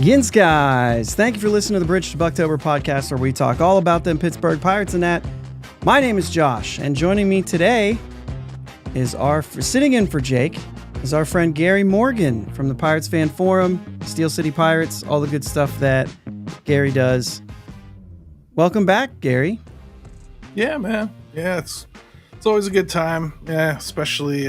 Yins, guys. Thank you for listening to the Bridge to Buctober podcast, where we talk all about them Pittsburgh Pirates and that. My name is Josh, and joining me today is sitting in for Jake is our friend Gary Morgan from the Pirates Fan Forum, Steel City Pirates, all the good stuff that Gary does. Welcome back, Gary. Yeah, man. Yeah, it's always a good time. Yeah, especially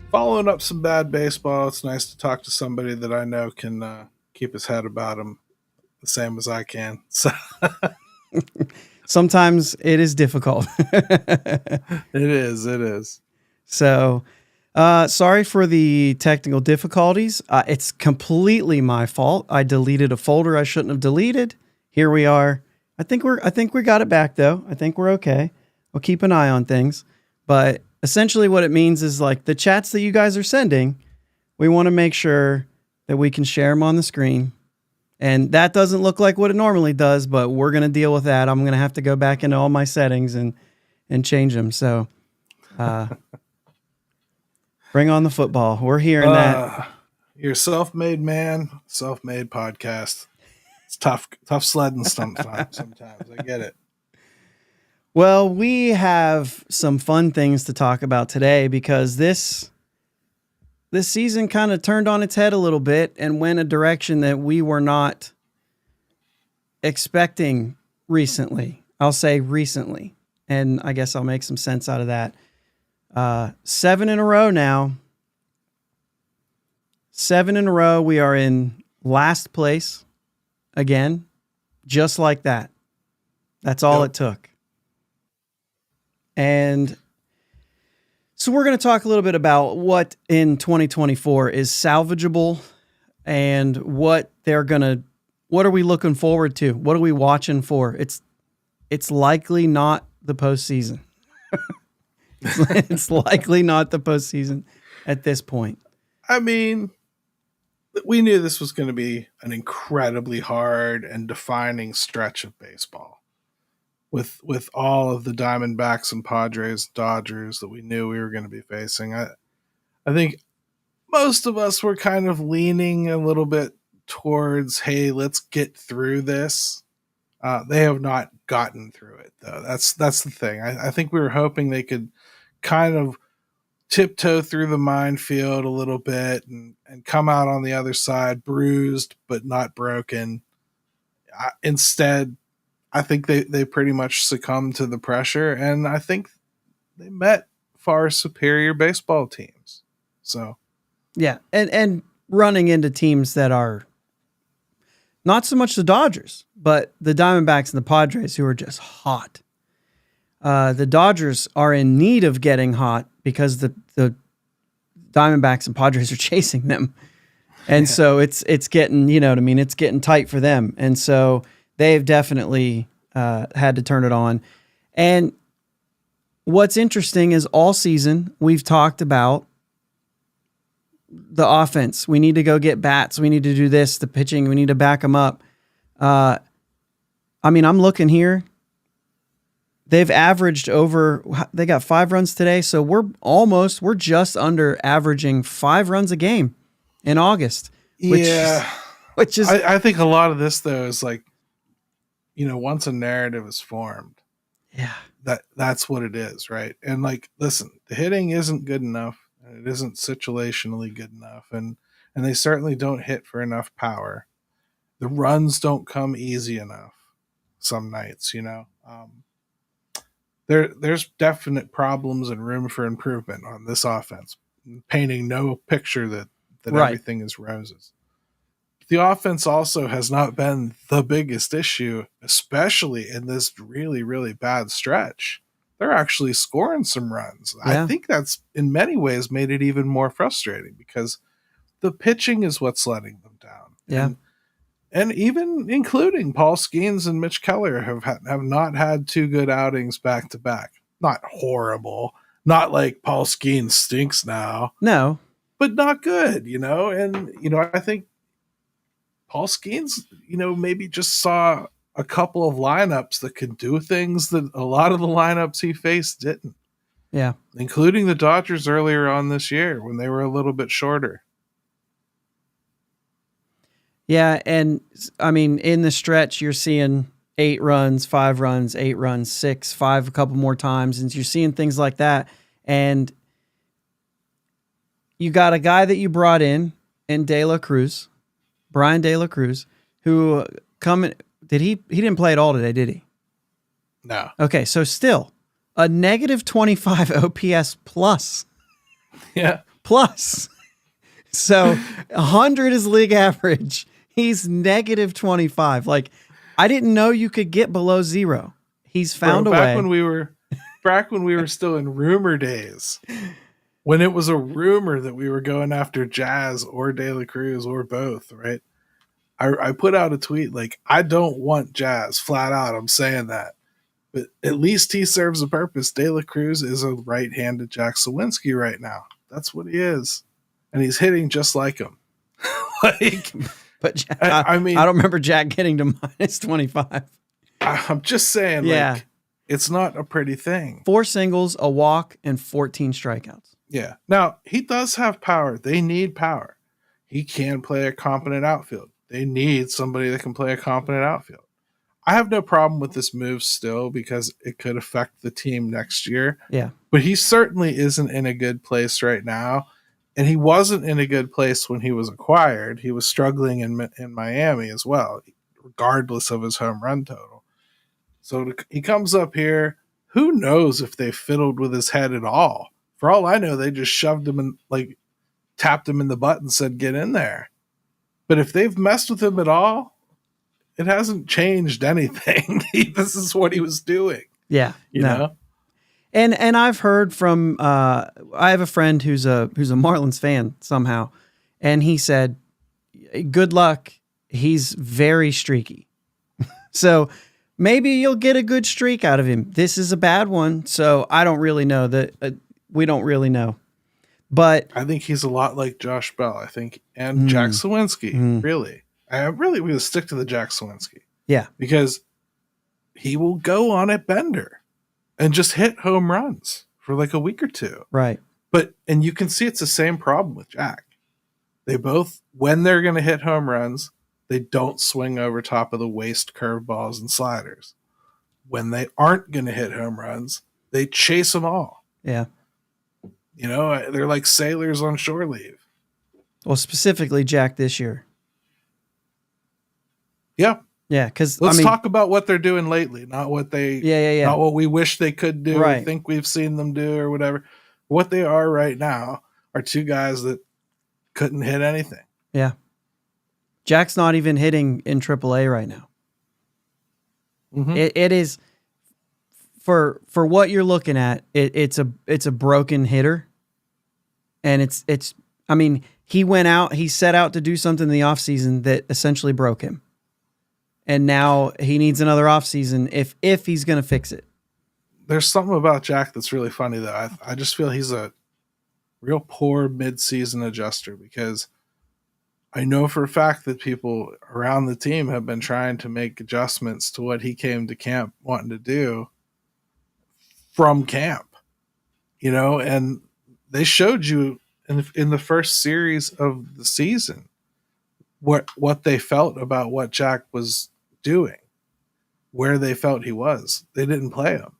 following up some bad baseball. It's nice to talk to somebody that I know can keep his head about him the same as I can. So sometimes it is difficult. It is. So, sorry for the technical difficulties. It's completely my fault. I deleted a folder I shouldn't have deleted. Here we are. I think we got it back though. I think we're okay. We'll keep an eye on things. But essentially what it means is like the chats that you guys are sending, we want to make sure that we can share them on the screen. And that doesn't look like what it normally does, but we're going to deal with that. I'm going to have to go back into all my settings and change them. So, bring on the football. We're hearing that. You're a self-made man, self-made podcast. It's tough sledding sometimes. I get it. Well, we have some fun things to talk about today because this season kind of turned on its head a little bit and went a direction that we were not expecting recently. I'll say recently. And I guess I'll make some sense out of that. 7 in a row now. 7 in a row. We are in last place again, just like that. That's all it took. And so we're going to talk a little bit about what in 2024 is salvageable and what are we looking forward to? What are we watching for? It's likely not the postseason. It's likely not the postseason at this point. I mean, we knew this was going to be an incredibly hard and defining stretch of baseball. With all of the Diamondbacks and Padres, Dodgers that we knew we were going to be facing, I think most of us were kind of leaning a little bit towards, hey, let's get through this. They have not gotten through it, though. That's the thing. I think we were hoping they could kind of tiptoe through the minefield a little bit and come out on the other side bruised but not broken. Instead, I think they pretty much succumbed to the pressure, and I think they met far superior baseball teams. So, yeah, and running into teams that are not so much the Dodgers, but the Diamondbacks and the Padres, who are just hot. The Dodgers are in need of getting hot because the Diamondbacks and Padres are chasing them, and so it's getting, you know what I mean, it's getting tight for them, and so they've definitely had to turn it on. And what's interesting is all season we've talked about the offense. We need to go get bats. We need to do this. The pitching, we need to back them up. I mean, I'm looking here. They've averaged they got 5 runs today. So we're just under averaging 5 runs a game in August. Which is, I think a lot of this though is like, you know, once a narrative is formed, yeah, that's what it is, right? And like, listen, the hitting isn't good enough, and it isn't situationally good enough, and they certainly don't hit for enough power. The runs don't come easy enough some nights, you know. There's definite problems and room for improvement on this offense, painting no picture that right. Everything is roses. The offense also has not been the biggest issue, especially in this really, really bad stretch. They're actually scoring some runs. Yeah. I think that's in many ways made it even more frustrating because the pitching is what's letting them down. Yeah. And even including Paul Skeens and Mitch Keller have not had 2 good outings back to back. Not horrible. Not like Paul Skeens stinks now. No. But not good, you know? And, you know, I think Paul Skeens, you know, maybe just saw a couple of lineups that could do things that a lot of the lineups he faced didn't. Yeah. Including the Dodgers earlier on this year when they were a little bit shorter. Yeah, and I mean, in the stretch, you're seeing 8 runs, 5 runs, 8 runs, 6, 5 a couple more times, and you're seeing things like that. And you got a guy that you brought in De La Cruz, Brian De La Cruz, who he didn't play at all today, did he? No. Okay, so still a negative 25 OPS plus. Yeah. Plus. So 100 is league average. He's negative 25. Like, I didn't know you could get below 0. He's found a way. Back when we were still in rumor days, when it was a rumor that we were going after Jazz or De La Cruz or both, right? I put out a tweet like, I don't want Jazz, flat out. I'm saying that. But at least he serves a purpose. De La Cruz is a right-handed Jack Sawinski right now. That's what he is. And he's hitting just like him. But Jack, I mean, I don't remember Jack getting to minus 25. I'm just saying, like, it's not a pretty thing. 4 singles, a walk, and 14 strikeouts. Yeah. Now, he does have power. They need power. He can play a competent outfield. They need somebody that can play a competent outfield. I have no problem with this move still because it could affect the team next year. Yeah. But he certainly isn't in a good place right now. And he wasn't in a good place when he was acquired. He was struggling in Miami as well, regardless of his home run total. So he comes up here. Who knows if they fiddled with his head at all? For all I know, they just shoved him and like tapped him in the butt and said, "Get in there." But if they've messed with him at all, it hasn't changed anything. This is what he was doing. Yeah, you know. And I've heard from I have a friend who's a Marlins fan somehow, and he said, "Good luck. He's very streaky." So maybe you'll get a good streak out of him. This is a bad one, so I don't really know that. We don't really know, but I think he's a lot like Josh Bell. I think, and Jack Sawinski. Really, we're going to stick to the Jack Sawinski. Yeah, because he will go on a bender and just hit home runs for like a week or two. Right. And you can see it's the same problem with Jack. They both, when they're going to hit home runs, they don't swing over top of the waist curveballs and sliders. When they aren't going to hit home runs, they chase them all. Yeah. You know, they're like sailors on shore leave. Well, specifically Jack this year. Yeah. Yeah, because let's talk about what they're doing lately, not what they, not what we wish they could do, or think we've seen them do, or whatever. What they are right now are 2 guys that couldn't hit anything. Yeah, Jack's not even hitting in AAA right now. Mm-hmm. It is for what you're looking at. It's a broken hitter, and it's. I mean, he set out to do something in the offseason that essentially broke him. And now he needs another offseason if he's going to fix it. There's something about Jack that's really funny, though. I just feel he's a real poor mid-season adjuster, because I know for a fact that people around the team have been trying to make adjustments to what he came to camp wanting to do from camp. You know, and they showed you in the first series of the season what they felt about what Jack was doing, where they felt he was. They didn't play him.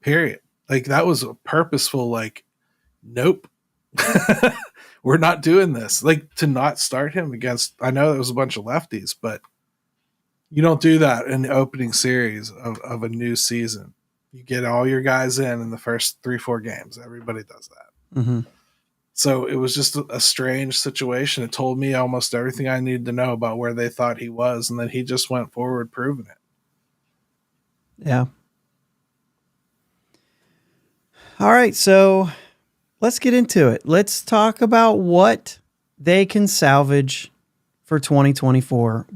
Period. Like, that was a purposeful, like, nope. We're not doing this. Like, to not start him against, I know there was a bunch of lefties, but you don't do that in the opening series of a new season. You get all your guys in the first 3-4 games. Everybody does that. Mm-hmm. So it was just a strange situation. It told me almost everything I needed to know about where they thought he was, and then he just went forward proving it. Yeah. All right, so let's get into it. Let's talk about what they can salvage for 2024.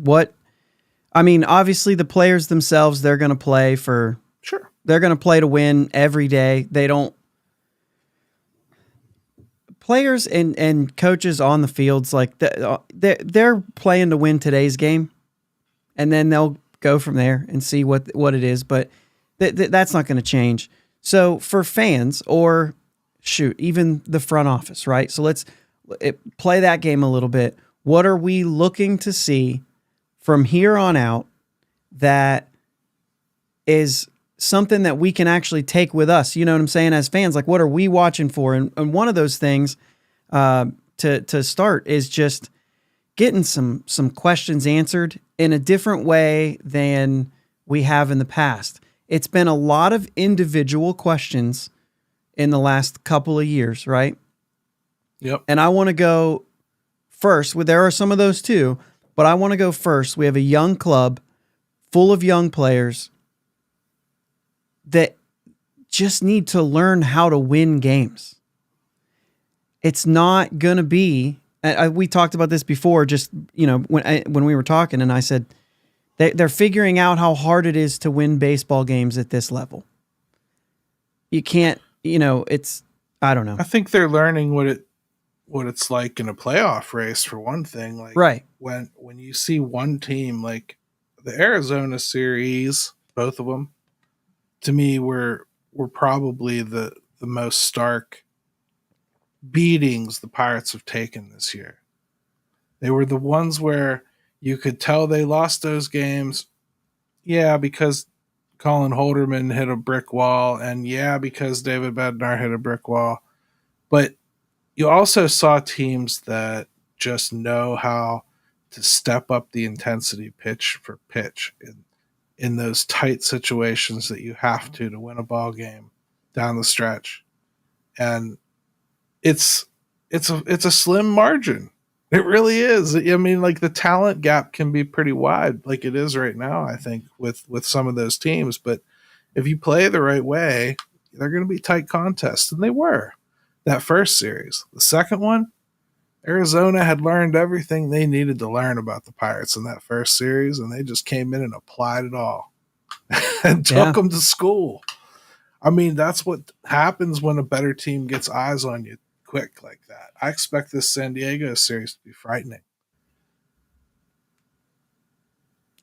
Obviously the players themselves, they're going to play for... Sure. They're going to play to win every day. They don't... Players and coaches on the fields, like they're playing to win today's game, and then they'll go from there and see what it is. But that's not going to change. So for fans, or even the front office, right? So let's play that game a little bit. What are we looking to see from here on out that is something that we can actually take with us? You know what I'm saying? As fans, like, what are we watching for? And one of those things to start is just getting some questions answered in a different way than we have in the past. It's been a lot of individual questions in the last couple of years, right? Yep. And I want to go first. There are some of those too, but I want to go first. We have a young club full of young players that just need to learn how to win games. It's not going to be, we talked about this before, just, when we were talking, and I said, they're figuring out how hard it is to win baseball games at this level. You can't, I don't know. I think they're learning what it's like in a playoff race, for one thing. Like, right. When you see one team, like the Arizona series, both of them, to me, were probably the most stark beatings the Pirates have taken this year. They were the ones where you could tell they lost those games. Yeah, because Colin Holderman hit a brick wall, and yeah, because David Bednar hit a brick wall. But you also saw teams that just know how to step up the intensity pitch for pitch in those tight situations that you have to win a ball game down the stretch. And it's a slim margin. It really is. I mean, like, the talent gap can be pretty wide, like it is right now, I think, with some of those teams. But if you play the right way, they're going to be tight contests. And they were that first series. The second one, Arizona had learned everything they needed to learn about the Pirates in that first series, and they just came in and applied it all and took them to school. I mean, that's what happens when a better team gets eyes on you quick like that. I expect this San Diego series to be frightening.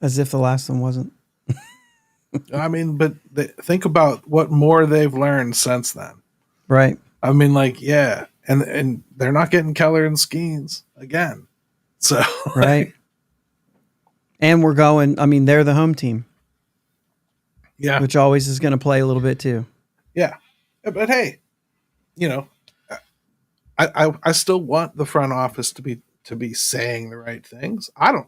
As if the last one wasn't. I mean, but think about what more they've learned since then. Right. I mean, like, yeah. And they're not getting Keller and Skeens again. So right. And they're the home team. Yeah. Which always is going to play a little bit too. Yeah. But hey, I still want the front office to be saying the right things. I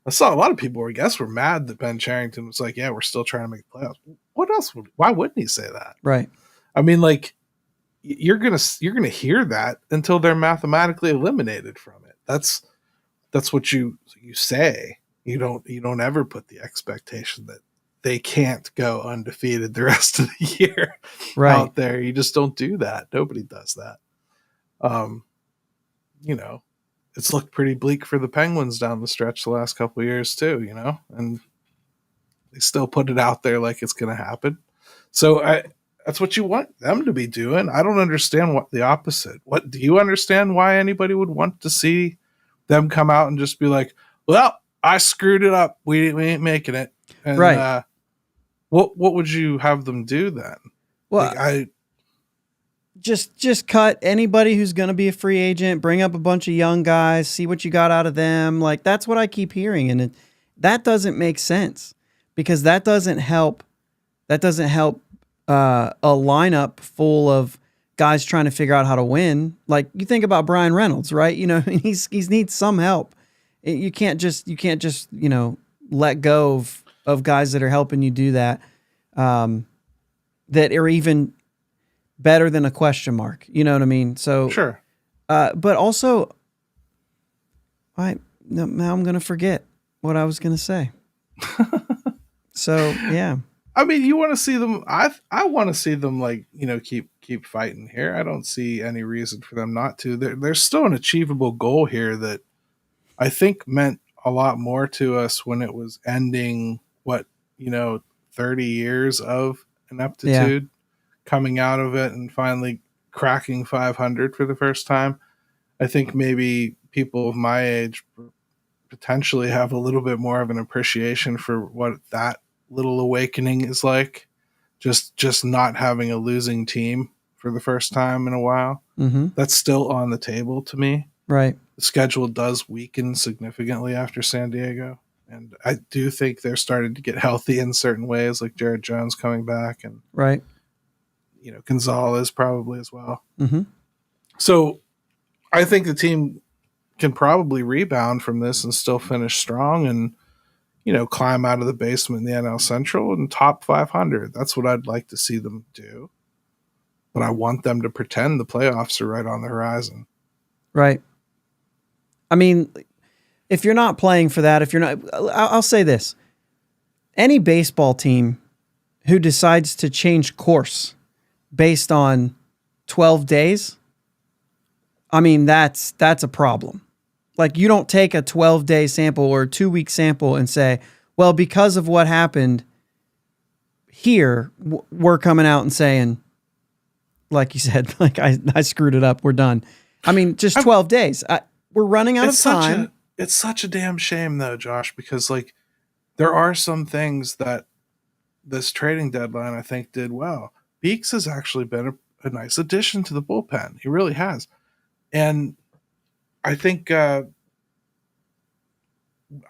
saw a lot of people were mad that Ben Cherington was like, yeah, we're still trying to make the playoffs. What else why wouldn't he say that? Right. I mean, like, you're gonna hear that until they're mathematically eliminated from it. That's what you say. You don't ever put the expectation that they can't go undefeated the rest of the year out there. You just don't do that. Nobody does that. It's looked pretty bleak for the Penguins down the stretch the last couple of years too, and they still put it out there like it's going to happen. So that's what you want them to be doing. I don't understand what the opposite. What do you understand why anybody would want to see them come out and just be like, well, I screwed it up. We ain't making it. And, right. What would you have them do then? Well, like, just cut anybody who's going to be a free agent, bring up a bunch of young guys, see what you got out of them. Like, that's what I keep hearing. And that doesn't make sense, because that doesn't help a lineup full of guys trying to figure out how to win. Like, you think about Brian Reynolds, right? He needs some help. You can't just let go of guys that are helping you do that, that are even better than a question mark. You know what I mean? So sure. But also, now I'm going to forget what I was going to say. So, yeah. I mean, you want to see them. I want to see them, like, keep fighting here. I don't see any reason for them not to. There's still an achievable goal here that I think meant a lot more to us when it was ending 30 years of ineptitude, coming out of it and finally cracking 500 for the first time. I think maybe people of my age potentially have a little bit more of an appreciation for what that little awakening is like. Just not having a losing team for the first time in a while. Mm-hmm. That's still on the table to me. Right. The schedule does weaken significantly after San Diego. And I do think they're starting to get healthy in certain ways, like Jared Jones coming back and, Right. Gonzalez probably as well. Mm-hmm. So I think the team can probably rebound from this and still finish strong and, climb out of the basement in the NL Central and top 500. That's what I'd like to see them do. But I want them to pretend the playoffs are right on the horizon. Right. I mean, if you're not playing for that, I'll say this. Any baseball team who decides to change course based on 12 days, I mean, that's a problem. Like, you don't take a 12-day sample or a 2-week sample and say, well, because of what happened here, we're coming out and saying, like you said, like I screwed it up, we're done. I mean, just 12 days. We're running out of time. It's such a damn shame, though, Josh, because, like, there are some things that this trading deadline, I think, did well. Beeks has actually been a nice addition to the bullpen. He really has. And I think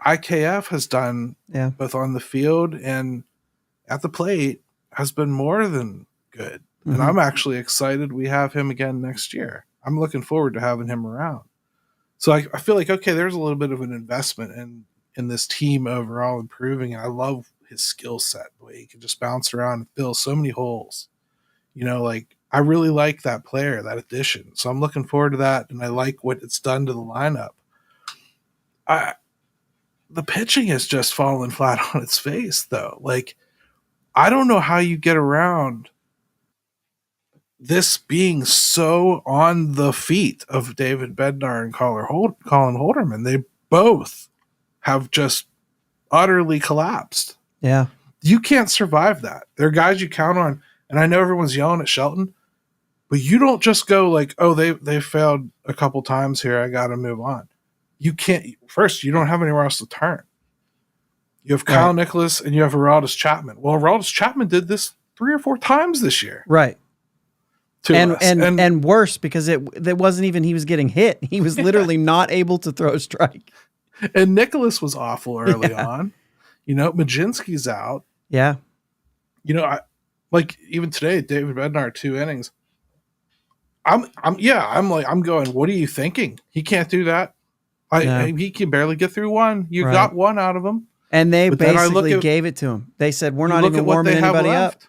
IKF has done, both on the field and at the plate, has been more than good. Mm-hmm. And I'm actually excited we have him again next year. I'm looking forward to having him around. So I feel like, okay, there's a little bit of an investment in this team overall improving. And I love his skill set, the way he can just bounce around and fill so many holes. I really like that player, that addition. So I'm looking forward to that, and I like what it's done to the lineup. The pitching has just fallen flat on its face, though. Like, I don't know how you get around this being so on the feet of David Bednar and Colin Holderman. They both have just utterly collapsed. Yeah. You can't survive that. They're guys you count on, and I know everyone's yelling at Shelton, but you don't just go like, oh, they failed a couple times here, I got to move on. You can't. First, you don't have anywhere else to turn. You have Kyle Nicholas and you have Aroldis Chapman. Well, Aroldis Chapman did this 3 or 4 times this year. Right. And worse, because it wasn't even he was getting hit. He was literally not able to throw a strike. And Nicholas was awful early on. Majinski's out. Yeah. Like even today, David Bednar, 2 innings. I'm going, what are you thinking? He can't do that. He can barely get through one. You got one out of him. And they basically gave it to him. They said, we're not even warming anybody up.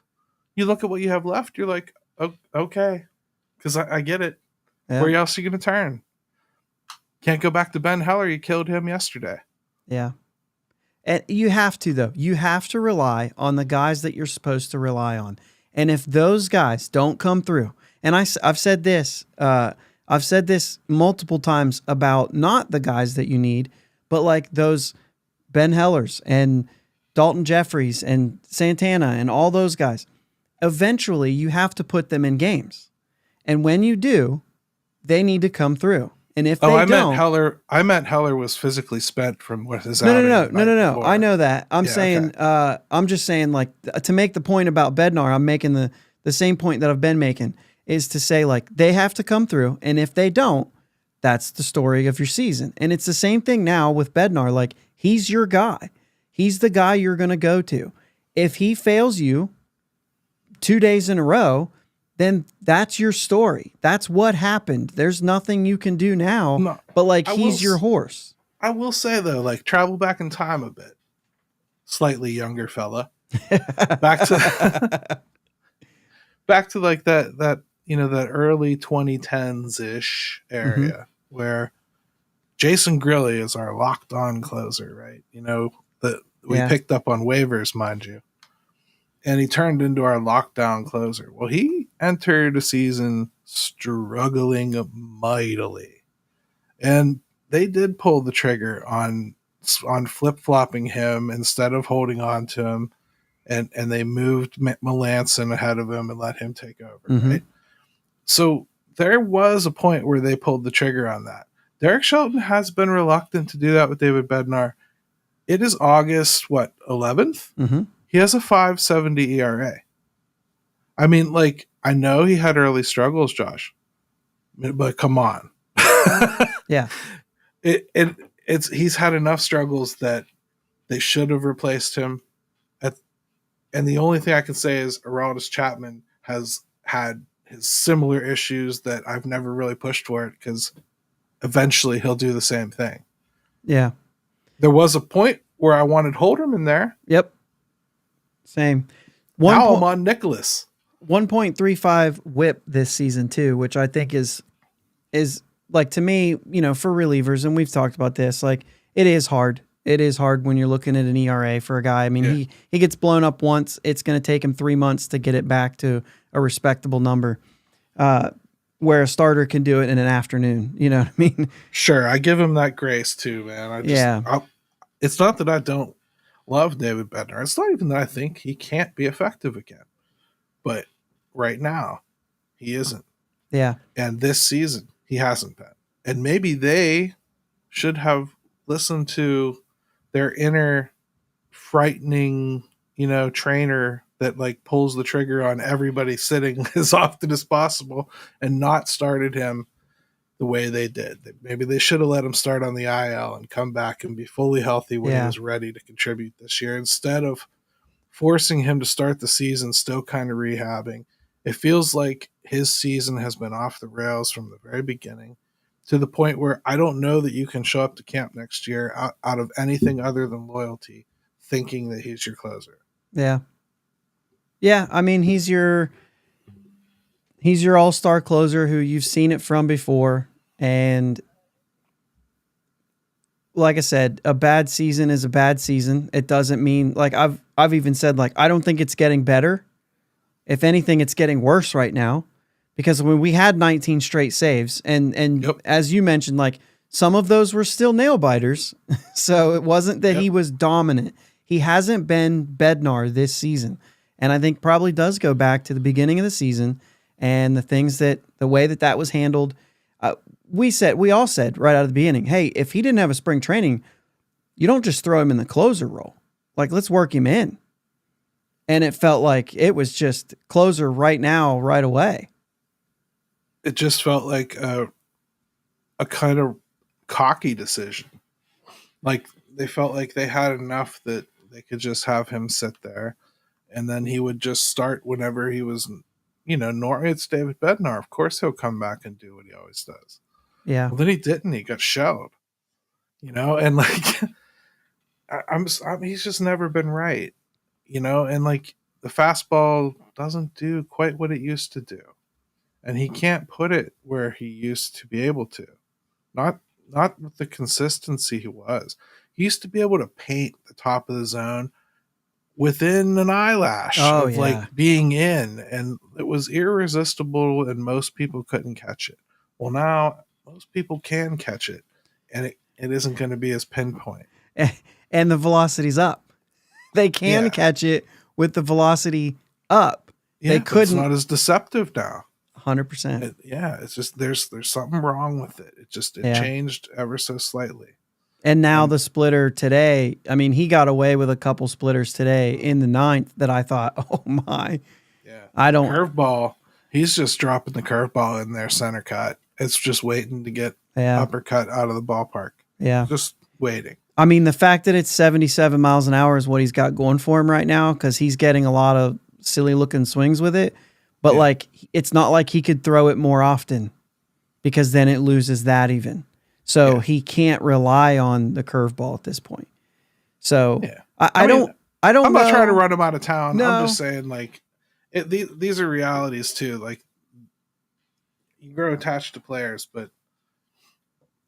You look at what you have left, you're like, oh, okay. Because I get it. Yeah. Where else are you going to turn? Can't go back to Ben Heller. You killed him yesterday. Yeah. And you have to, though. You have to rely on the guys that you're supposed to rely on. And if those guys don't come through, and I've said this multiple times about not the guys that you need, but like those Ben Hellers and Dalton Jeffries and Santana and all those guys. Eventually, you have to put them in games. And when you do, they need to come through. And if I meant Heller was physically spent from what his No. I know that. I'm saying, okay. I'm just saying, like, to make the point about Bednar, I'm making the same point that I've been making, is to say, like, they have to come through. And if they don't, that's the story of your season. And it's the same thing now with Bednar. Like, he's your guy. He's the guy you're going to go to. If he fails you 2 days in a row, then that's your story. That's what happened. There's nothing you can do now, but like he's your horse. I will say though, like travel back in time a bit. Slightly younger fella. back to like that that early 2010s-ish area where Jason Grilli is our locked on closer, right? That we picked up on waivers, mind you. And he turned into our lockdown closer. Well, he entered a season struggling mightily. And they did pull the trigger on flip-flopping him instead of holding on to him. And they moved Melanson ahead of him and let him take over, right? So there was a point where they pulled the trigger on that. Derek Shelton has been reluctant to do that with David Bednar. It is August, 11th? Mm-hmm. He has a 5.70 ERA. I mean, like, I know he had early struggles, Josh, but come on. Yeah. He's had enough struggles that they should have replaced him. And the only thing I can say is Aroldis Chapman has had his similar issues that I've never really pushed for it, because eventually he'll do the same thing. Yeah. There was a point where I wanted Hold'em in there. Yep. Same. Now I'm on Nicholas. 1.35 whip this season too, which I think is like, to me, for relievers, and we've talked about this, like, it is hard. It is hard when you're looking at an ERA for a guy. I mean, he gets blown up once. It's going to take him 3 months to get it back to a respectable number, where a starter can do it in an afternoon. You know what I mean? Sure, I give him that grace too, man. It's not that I don't love David Bednar. It's not even that I think he can't be effective again. But right now, he isn't. Yeah. And this season, he hasn't been. And maybe they should have listened to their inner frightening, trainer that like pulls the trigger on everybody sitting as often as possible, and not started him the way they did. Maybe they should have let him start on the IL and come back and be fully healthy when he was ready to contribute this year, instead of forcing him to start the season still kind of rehabbing. It feels like his season has been off the rails from the very beginning, to the point where I don't know that you can show up to camp next year out of anything other than loyalty, thinking that he's your closer. Yeah. Yeah. I mean, he's your all-star closer who you've seen it from before. And like I said, a bad season is a bad season. It doesn't mean, like, I've even said, like, I don't think it's getting better. If anything, it's getting worse right now. Because when we had 19 straight saves, and as you mentioned, like, some of those were still nail biters. So it wasn't that he was dominant. He hasn't been Bednar this season. And I think probably does go back to the beginning of the season and the way that was handled. We all said right out of the beginning, hey, if he didn't have a spring training, you don't just throw him in the closer role. Like, let's work him in. And it felt like it was just closer right now, right away. It just felt like a kind of cocky decision. Like, they felt like they had enough that they could just have him sit there, and then he would just start whenever he was, it's David Bednar. Of course he'll come back and do what he always does. Yeah. Well, then he didn't. He got shelled, and like, he's just never been right, and like, the fastball doesn't do quite what it used to do. And he can't put it where he used to be able to. Not with the consistency he was. He used to be able to paint the top of the zone within an eyelash of like being in, and it was irresistible, and most people couldn't catch it. Well, now most people can catch it, and it isn't going to be as pinpoint. And the velocity's up. They can catch it with the velocity up. They couldn't. It's not as deceptive now. 100%. It's just there's something wrong with it. It changed ever so slightly. And now the splitter today, I mean, he got away with a couple splitters today in the ninth that I thought, oh my. Yeah. I don't. Curveball, he's just dropping the curveball in there center cut. It's just waiting to get uppercut out of the ballpark. Yeah. Just waiting. I mean, the fact that it's 77 miles an hour is what he's got going for him right now, because he's getting a lot of silly looking swings with it. But like, it's not like he could throw it more often, because then it loses that even. So he can't rely on the curveball at this point. So I don't. I'm not trying to run him out of town. No. I'm just saying, like, these are realities too. Like, you grow attached to players, but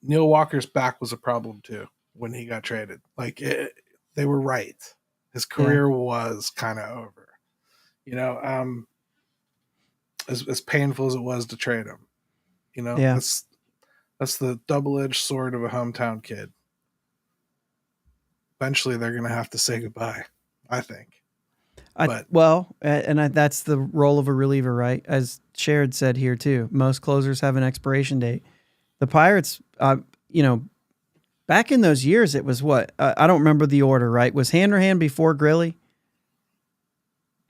Neil Walker's back was a problem too when he got traded. Like, they were right. His career was kind of over. As painful as it was to trade him, that's the double-edged sword of a hometown kid. Eventually, they're going to have to say goodbye, I think. That's the role of a reliever, right? As Sherrod said here too, most closers have an expiration date. The Pirates, back in those years, it was what? I don't remember the order, right? Was Hanrahan before Grilly?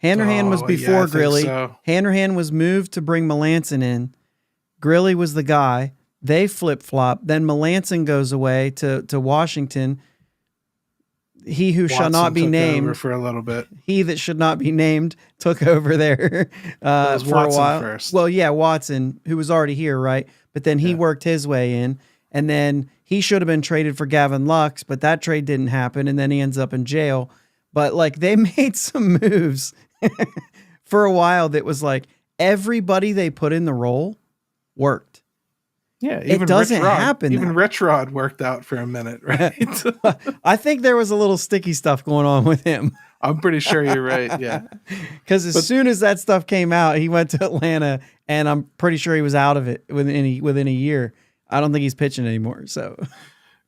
Hanrahan was before Grilly. So. Hanrahan was moved to bring Melanson in. Grilly was the guy. They flip-flop. Then Melanson goes away to Washington. He who shall not be took named over for a little bit. He that should not be named took over there was for Watson a while. first. Well, yeah, Watson, who was already here, right? But then he worked his way in, and then he should have been traded for Gavin Lux, but that trade didn't happen, and then he ends up in jail. But like they made some moves for a while that was like everybody they put in the role worked. Yeah, even it doesn't Rich Rod, happen. Even Rich Rod worked out for a minute, right? I think there was a little sticky stuff going on with him. I'm pretty sure you're right. Yeah, because as soon as that stuff came out, he went to Atlanta, and I'm pretty sure he was out of it within a year. I don't think he's pitching anymore. So,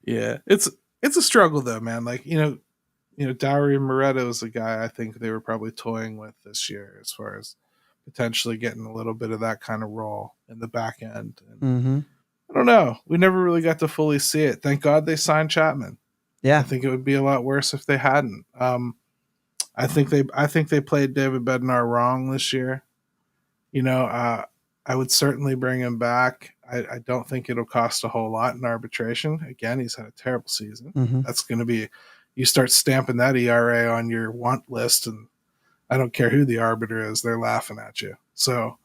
yeah, it's a struggle though, man. Like Dowry Moretto is a guy I think they were probably toying with this year as far as potentially getting a little bit of that kind of role in the back end. And I don't know. We never really got to fully see it. Thank God they signed Chapman. Yeah, I think it would be a lot worse if they hadn't. I think they played David Bednar wrong this year. I would certainly bring him back. I don't think it'll cost a whole lot in arbitration. Again, he's had a terrible season. That's going to be, you start stamping that ERA on your want list, and I don't care who the arbiter is, they're laughing at you. So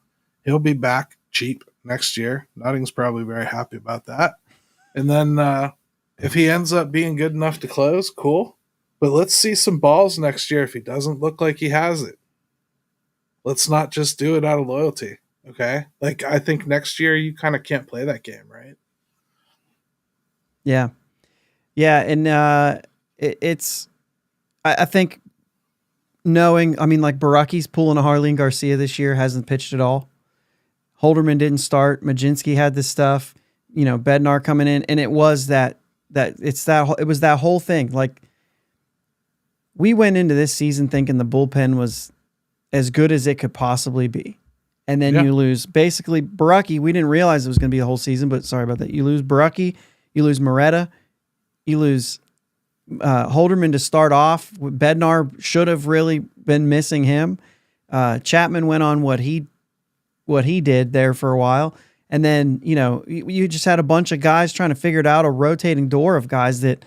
he'll be back cheap next year. Nottingham's probably very happy about that. And then if he ends up being good enough to close, cool. But let's see some balls next year if he doesn't look like he has it. Let's not just do it out of loyalty, okay? Like, I think next year you kind of can't play that game, right? Yeah. Yeah, and I think knowing, I mean, like Baraki's pulling a Harleen Garcia this year, hasn't pitched at all. Holderman didn't start. Majinski had this stuff, Bednar coming in, and it was that whole thing. Like, we went into this season thinking the bullpen was as good as it could possibly be. And then you lose basically Baraki. We didn't realize it was going to be the whole season, but sorry about that. You lose Baraki, you lose Moretta, you lose Holderman to start off. Bednar should have really been missing him. Chapman went on what he did there for a while. And then, you just had a bunch of guys trying to figure it out, a rotating door of guys that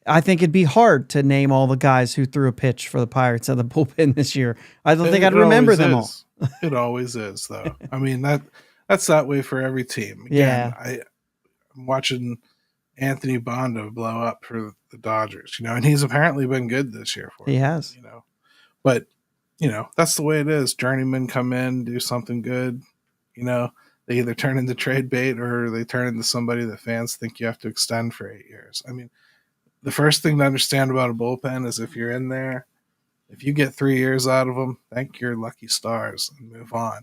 I think it'd be hard to name all the guys who threw a pitch for the Pirates at the bullpen this year. I don't think I'd remember them all. It always is, though. I mean, that's that way for every team. Again, I'm watching Anthony Bondo blow up for the Dodgers, and he's apparently been good this year for them. He has. But, that's the way it is. Journeymen come in, do something good. They either turn into trade bait or they turn into somebody that fans think you have to extend for 8 years. I mean, the first thing to understand about a bullpen is if you're in there, if you get 3 years out of them, thank your lucky stars and move on.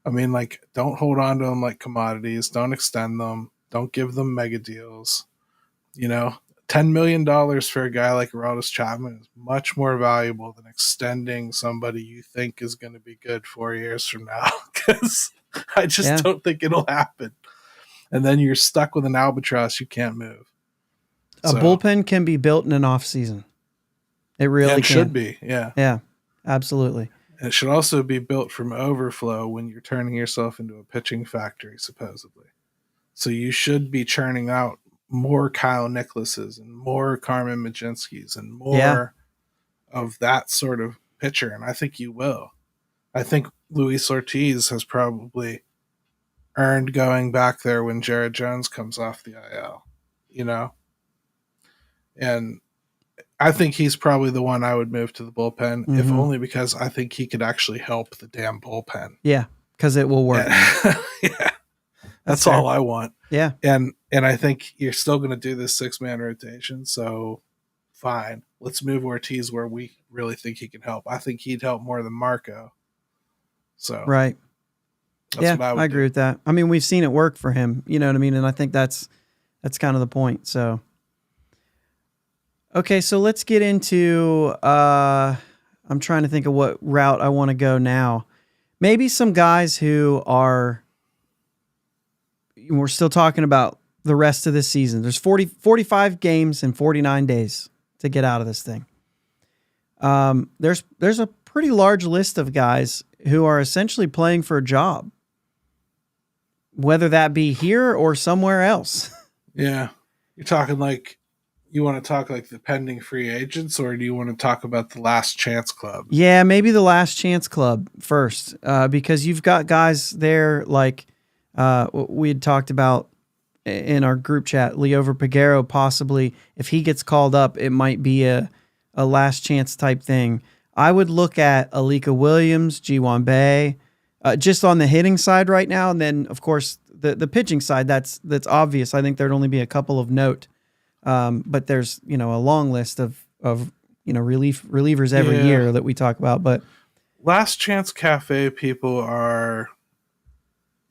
I mean, like, don't hold on to them like commodities. Don't extend them. Don't give them mega deals. $10 million for a guy like Aroldis Chapman is much more valuable than extending somebody you think is going to be good 4 years from now, because I just don't think it'll happen. And then you're stuck with an albatross you can't move. A bullpen can be built in an off season. It really can. Should be. Yeah. Yeah, absolutely. And it should also be built from overflow when you're turning yourself into a pitching factory, supposedly. So you should be churning out more Kyle Nicholases and more Carmen Majinskis and more of that sort of pitcher. And I think you will. I think Luis Ortiz has probably earned going back there when Jared Jones comes off the IL, And I think he's probably the one I would move to the bullpen, if only because I think he could actually help the damn bullpen. Yeah, because it will work. Yeah. That's all I want. Yeah. And I think you're still going to do this 6-man rotation, so fine. Let's move Ortiz where we really think he can help. I think he'd help more than Marco. So right. That's what I agree with that. I mean, we've seen it work for him, you know what I mean? And I think that's kind of the point. So okay, so let's get into I'm trying to think of what route I want to go now. Maybe some guys who are, we're still talking about the rest of this season. There's 45 games in 49 days to get out of this thing. There's a pretty large list of guys who are essentially playing for a job. whether that be here or somewhere else. Yeah. You're talking like, you want to talk like the pending free agents, or do you want to talk about the last chance club? Yeah, maybe the last chance club first, because you've got guys there like we had talked about in our group chat, Leover Piguero, possibly if he gets called up, it might be a last chance type thing. I would look at Alika Williams, Ji-Wan Bae, just on the hitting side right now, and then of course the pitching side. That's obvious. I think there'd only be a couple of note, but there's a long list of relievers every year that we talk about. But last chance cafe people are,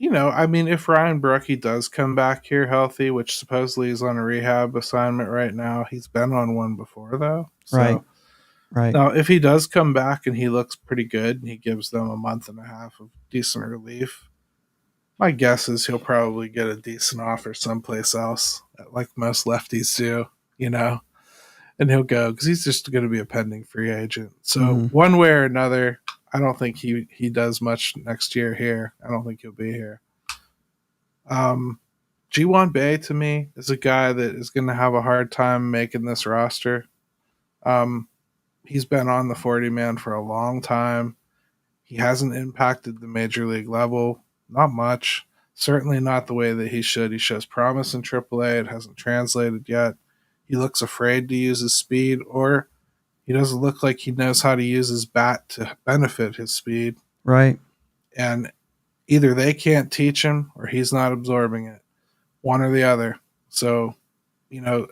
I mean, if Ryan Brucke does come back here healthy, which supposedly he's on a rehab assignment right now, he's been on one before though. So, right. Now, if he does come back and he looks pretty good and he gives them a month and a half of decent relief, my guess is he'll probably get a decent offer someplace else, like most lefties do, and he'll go because he's just going to be a pending free agent. So one way or another, I don't think he does much next year here. I don't think he'll be here. Ji-Wan Bae to me is a guy that is going to have a hard time making this roster. He's been on the 40-man for a long time. He hasn't impacted the major league level. Not much. Certainly not the way that he should. He shows promise in AAA. It hasn't translated yet. He looks afraid to use his speed, or he doesn't look like he knows how to use his bat to benefit his speed. Right. And either they can't teach him or he's not absorbing it. One or the other. So,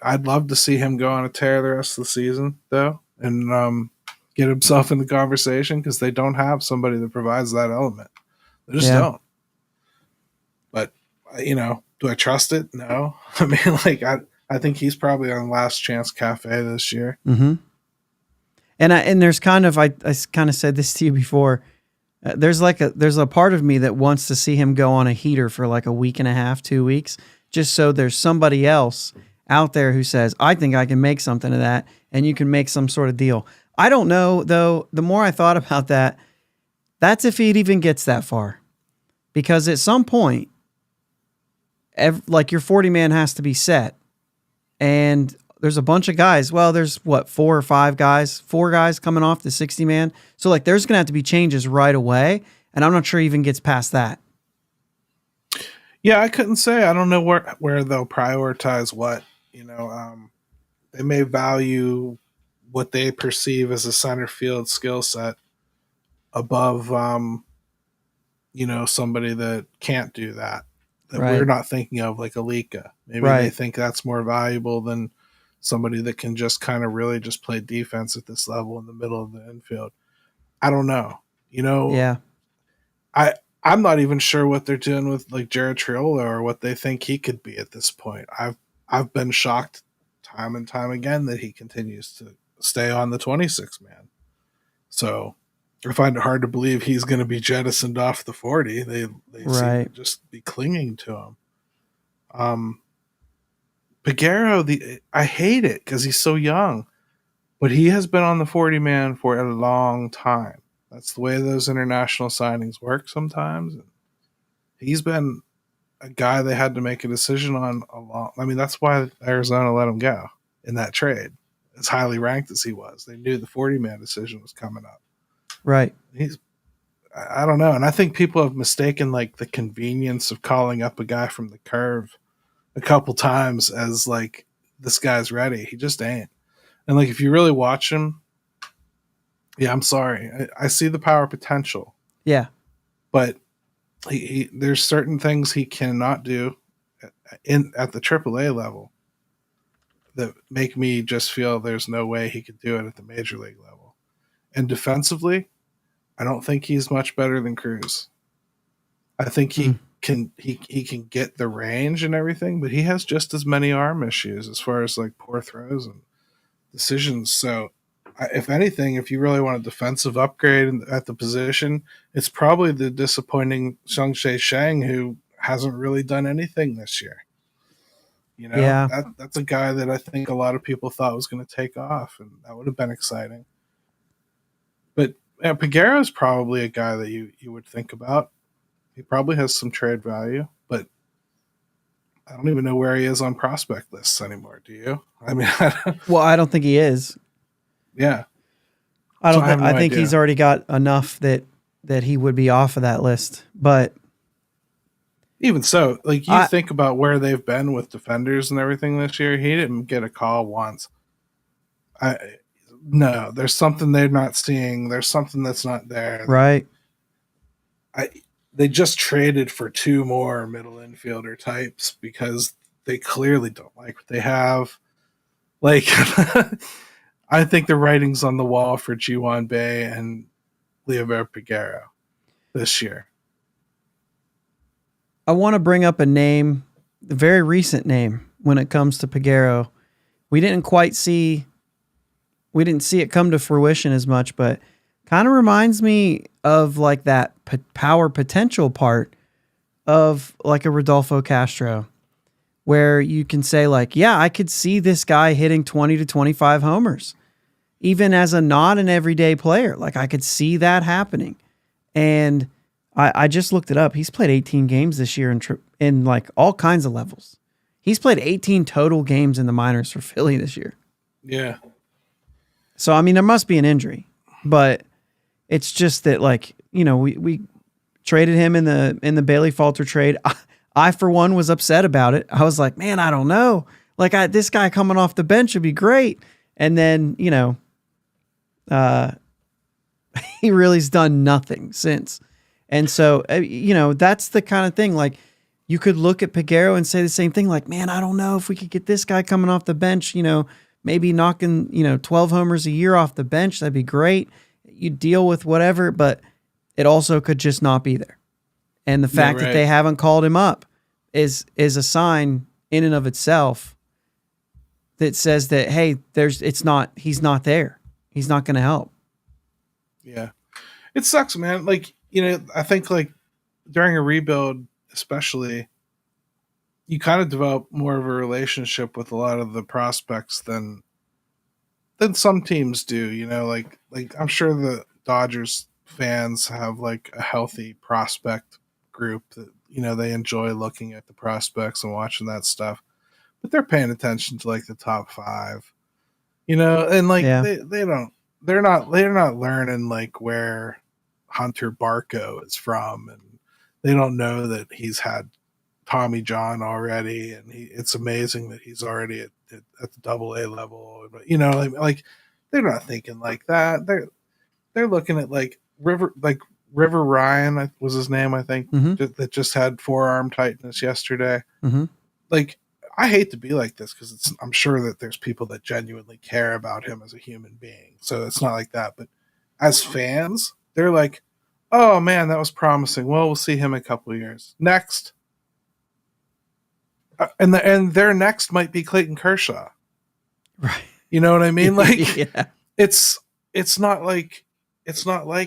I'd love to see him go on a tear the rest of the season, though, and get himself in the conversation because they don't have somebody that provides that element. They just don't. But, do I trust it? No. I mean, I think he's probably on last chance cafe this year. Mm-hmm. And there's kind of, I kind of said this to you before. There's a part of me that wants to see him go on a heater for like a week and a half, 2 weeks, just so there's somebody else out there who says, I think I can make something of that, and you can make some sort of deal. I don't know, though. The more I thought about that, that's if he even gets that far. Because at some point, like your 40-man has to be set. And there's a bunch of guys. Well, there's four guys coming off the 60-man. So like there's going to have to be changes right away. And I'm not sure he even gets past that. Yeah, I couldn't say. I don't know where they'll prioritize what. They may value what they perceive as a center field skill set above, somebody that can't do that we're not thinking of, like Alika. Maybe they think that's more valuable than somebody that can just kind of really just play defense at this level in the middle of the infield. I don't know. Yeah. I'm not even sure what they're doing with like Jared Triola or what they think he could be at this point. I've been shocked time and time again that he continues to stay on the 26-man. So I find it hard to believe he's going to be jettisoned off the 40. They seem to just be clinging to him. Piguero, I hate it because he's so young, but he has been on the 40-man for a long time. That's the way those international signings work sometimes. And he's been a guy they had to make a decision on a long. I mean, that's why Arizona let him go in that trade. As highly ranked as he was, they knew the 40-man decision was coming up. Right. I don't know. And I think people have mistaken like the convenience of calling up a guy from the curve a couple times as like, this guy's ready. He just ain't. And like, if you really watch him, yeah, I'm sorry. I see the power potential. Yeah. But there's certain things he cannot do at the AAA level that make me just feel there's no way he could do it at the major league level. And defensively, I don't think he's much better than Cruz. I think he can get the range and everything, but he has just as many arm issues as far as like poor throws and decisions. So if anything, if you really want a defensive upgrade at the position, it's probably the disappointing Sung-Jae Shang, who hasn't really done anything this year. That's a guy that I think a lot of people thought was going to take off, and that would have been exciting. But Piguero is probably a guy that you would think about. He probably has some trade value, but I don't even know where he is on prospect lists anymore. Do you? I mean, Well, I don't think he is. yeah. I So don't. I have no I think idea. he's already got enough that he would be off of that list. But Even so, like you I think about where they've been with defenders and everything this year, he didn't get a call once. I no, there's something they're not seeing. There's something that's not there. right. I they just traded for 2 more middle infielder types because they clearly don't like what they have. Like I think the writing's on the wall for G1 Bay and Leover Piguero this year. I want to bring up a name, a very recent name when it comes to Piguero. We didn't see it come to fruition as much, but kind of reminds me of like that power potential part of like a Rodolfo Castro, where you can say like, yeah, I could see this guy hitting 20 to 25 homers, even as a not an everyday player. Like I could see that happening. And I just looked it up. He's played 18 games this year in like all kinds of levels. He's played 18 total games in the minors for Philly this year. Yeah. So, I mean, there must be an injury, but it's just that like, you know, we traded him in the Bailey Falter trade. I for one was upset about it. I was like, man, I don't know. Like this guy coming off the bench would be great. And then, you know, he really's done nothing since. And so, you know, that's the kind of thing. Like you could look at Piguero and say the same thing. Like, man, I don't know if we could get this guy coming off the bench, you know, maybe knocking, 12 homers a year off the bench. That'd be great. You deal with whatever, but it also could just not be there. And the fact that they haven't called him up is a sign in and of itself that says that, hey, he's not there. He's not going to help. Yeah. It sucks, man. Like, I think like during a rebuild, especially, you kind of develop more of a relationship with a lot of the prospects than some teams do. Like I'm sure the Dodgers fans have like a healthy prospect group that they enjoy looking at the prospects and watching that stuff, but they're paying attention to like the top 5, and like they're not learning like where Hunter Barco is from, and they don't know that he's had Tommy John already, and it's amazing that he's already at the AA level. But like they're not thinking like that. They're looking at like River Ryan was his name, I think, that just had forearm tightness yesterday. Mm-hmm. Like I hate to be like this because I'm sure that there's people that genuinely care about him as a human being, so it's not like that. But as fans, they're like, oh man, that was promising. Well, we'll see him in a couple of years. Next. And their next might be Clayton Kershaw. Right. You know what I mean? Like yeah. it's not like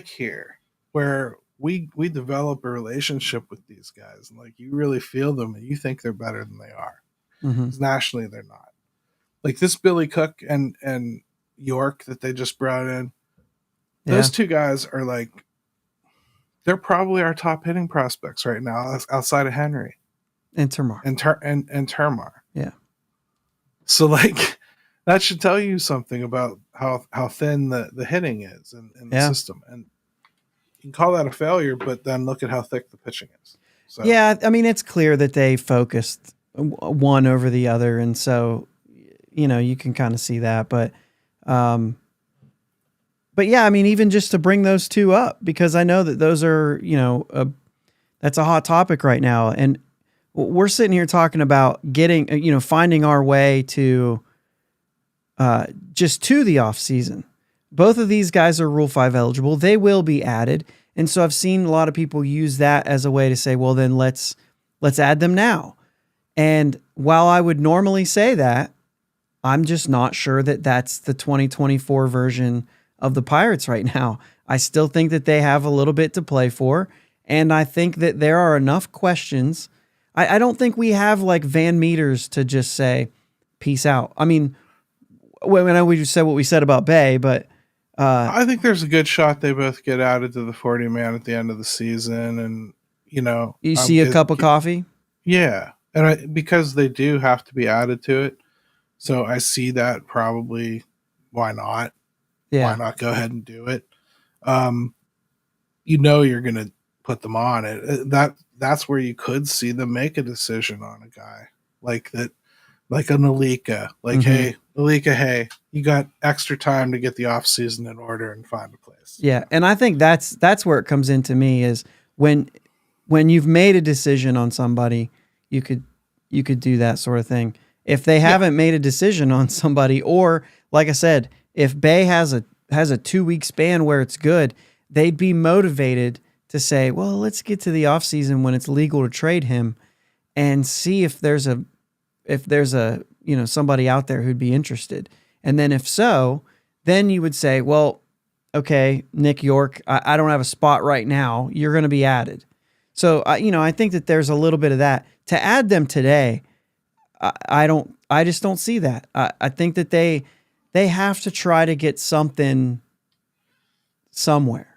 here where we develop a relationship with these guys and like you really feel them and you think they're better than they are. Mm-hmm. Nationally, they're not. Like this Billy Cook and York that they just brought in. Those two guys are like, they're probably our top hitting prospects right now outside of Henry. And Termar. And Termar. Yeah. So like that should tell you something about how thin the hitting is in the system. And you can call that a failure, but then look at how thick the pitching is. So yeah, I mean it's clear that they focused one over the other, and so you can kind of see that. But yeah, I mean even just to bring those two up, because I know that those are that's a hot topic right now, and we're sitting here talking about getting, finding our way to just to the off season. Both of these guys are Rule 5 eligible. They will be added. And so I've seen a lot of people use that as a way to say, well, then let's add them now. And while I would normally say that, I'm just not sure that that's the 2024 version of the Pirates right now. I still think that they have a little bit to play for. And I think that there are enough questions. I don't think we have like Van Meters to just say, peace out. I mean, we just said what we said about Bay, but I think there's a good shot they both get added to the 40-man at the end of the season. And, you see a cup of coffee? Yeah. And because they do have to be added to it, so I see that probably. Why not? Why Yeah. not go ahead and do it? Um, you're going to put them on it. That's where you could see them make a decision on a guy like that, like an Alika. Like, hey, Alika, hey, you got extra time to get the off season in order and find a place. Yeah, and I think that's where it comes into me is when you've made a decision on somebody, you could do that sort of thing. If they haven't made a decision on somebody, or like I said, if Bay has a 2-week span where it's good, they'd be motivated to say, well, let's get to the offseason when it's legal to trade him and see if there's a somebody out there who'd be interested. And then if so, then you would say, well, okay, Nick York, I don't have a spot right now. You're going to be added. So, I think that there's a little bit of that. To add them today, I just don't see that. I think that they have to try to get something somewhere.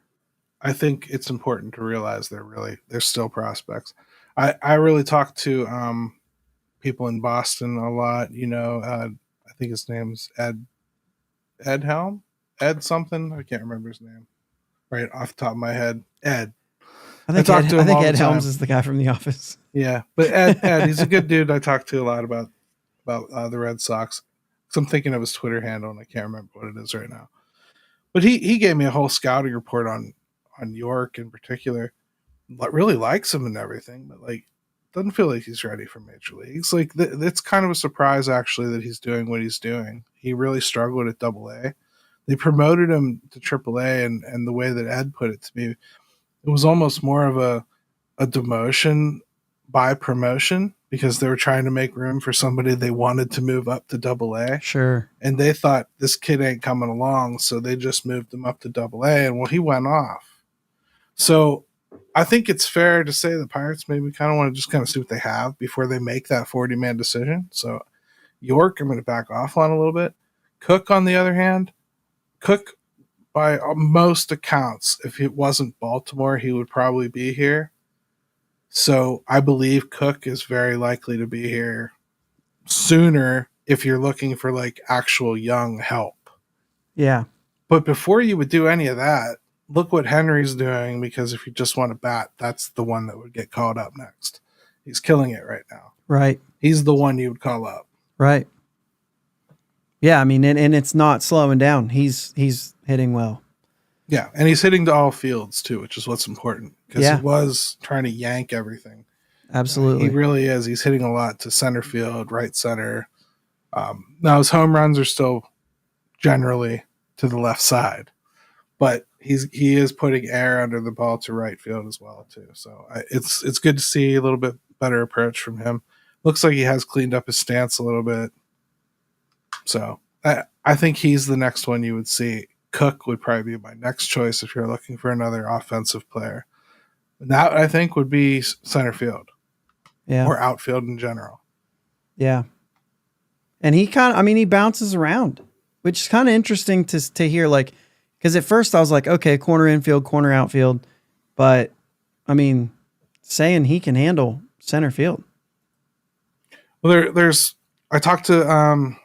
I think it's important to realize they're still prospects. I really talk to people in Boston a lot. I think his name's Ed Helm, Ed something. I can't remember his name right off the top of my head. Ed. I think Ed Helms is the guy from The Office. Yeah, but Ed, he's a good dude. I talk to a lot about the Red Sox. So I'm thinking of his Twitter handle, and I can't remember what it is right now. But he gave me a whole scouting report on York in particular. Really likes him and everything, but doesn't feel like he's ready for major leagues. It's kind of a surprise actually that he's doing what he's doing. He really struggled at AA. They promoted him to AAA, and the way that Ed put it to me, it was almost more of a demotion by promotion because they were trying to make room for somebody they wanted to move up to AA. Sure. And they thought this kid ain't coming along, so they just moved him up to AA, and he went off. So I think it's fair to say the Pirates maybe kind of want to just kind of see what they have before they make that 40-man decision. So York, I'm going to back off on a little bit. Cook, on the other hand, by most accounts, if it wasn't Baltimore, he would probably be here. So I believe Cook is very likely to be here sooner if you're looking for actual young help. Yeah. But before you would do any of that, look what Henry's doing, because if you just want to bat, that's the one that would get called up next. He's killing it right now. Right. He's the one you would call up. Right. Yeah, I mean, and it's not slowing down. He's hitting well. Yeah, and he's hitting to all fields too, which is what's important, because he was trying to yank everything. Absolutely. He really is. He's hitting a lot to center field, right center. Now his home runs are still generally to the left side, but he is putting air under the ball to right field as well too. So it's good to see a little bit better approach from him. Looks like he has cleaned up his stance a little bit. So I think he's the next one you would see. Cook would probably be my next choice if you're looking for another offensive player. And that, I think, would be center field. Yeah. Or outfield in general. Yeah. And he he bounces around, which is kind of interesting to hear, because at first I was like, okay, corner infield, corner outfield. But, saying he can handle center field. Well, I talked to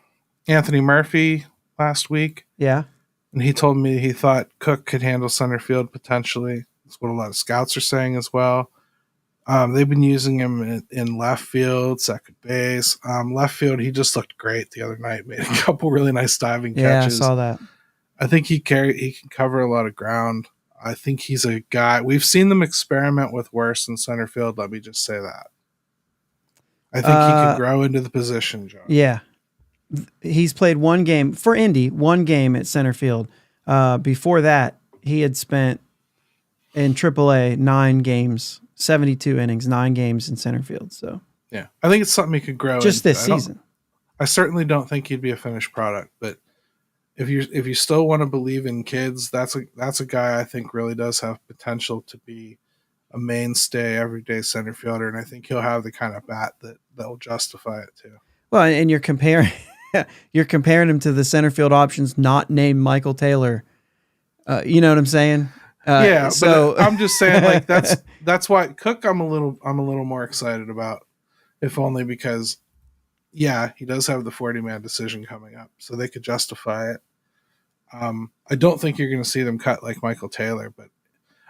Anthony Murphy last week. Yeah. And he told me he thought Cook could handle center field potentially. That's what a lot of scouts are saying as well. They've been using him in left field, second base. Left field, he just looked great the other night. Made a couple really nice diving catches. Yeah, I saw that. I think he can cover a lot of ground. I think he's a guy. We've seen them experiment with worse in center field. Let me just say that. I think he could grow into the position, John. Yeah. He's played one game for Indy, one game at center field. Before that, he had spent in AAA 9 games, 72 innings, 9 games in center field. So yeah, I think it's something he could grow just into. This season. I certainly don't think he'd be a finished product, but if you still want to believe in kids, that's a guy I think really does have potential to be a mainstay, everyday center fielder, and I think he'll have the kind of bat that will justify it too. Well, and you're comparing him to the center field options not named Michael Taylor. You know what I'm saying? Yeah, so but I'm just saying that's why Cook I'm a little more excited about if only because, yeah, he does have the 40-man decision coming up, so they could justify it. I don't think you're going to see them cut like Michael Taylor, but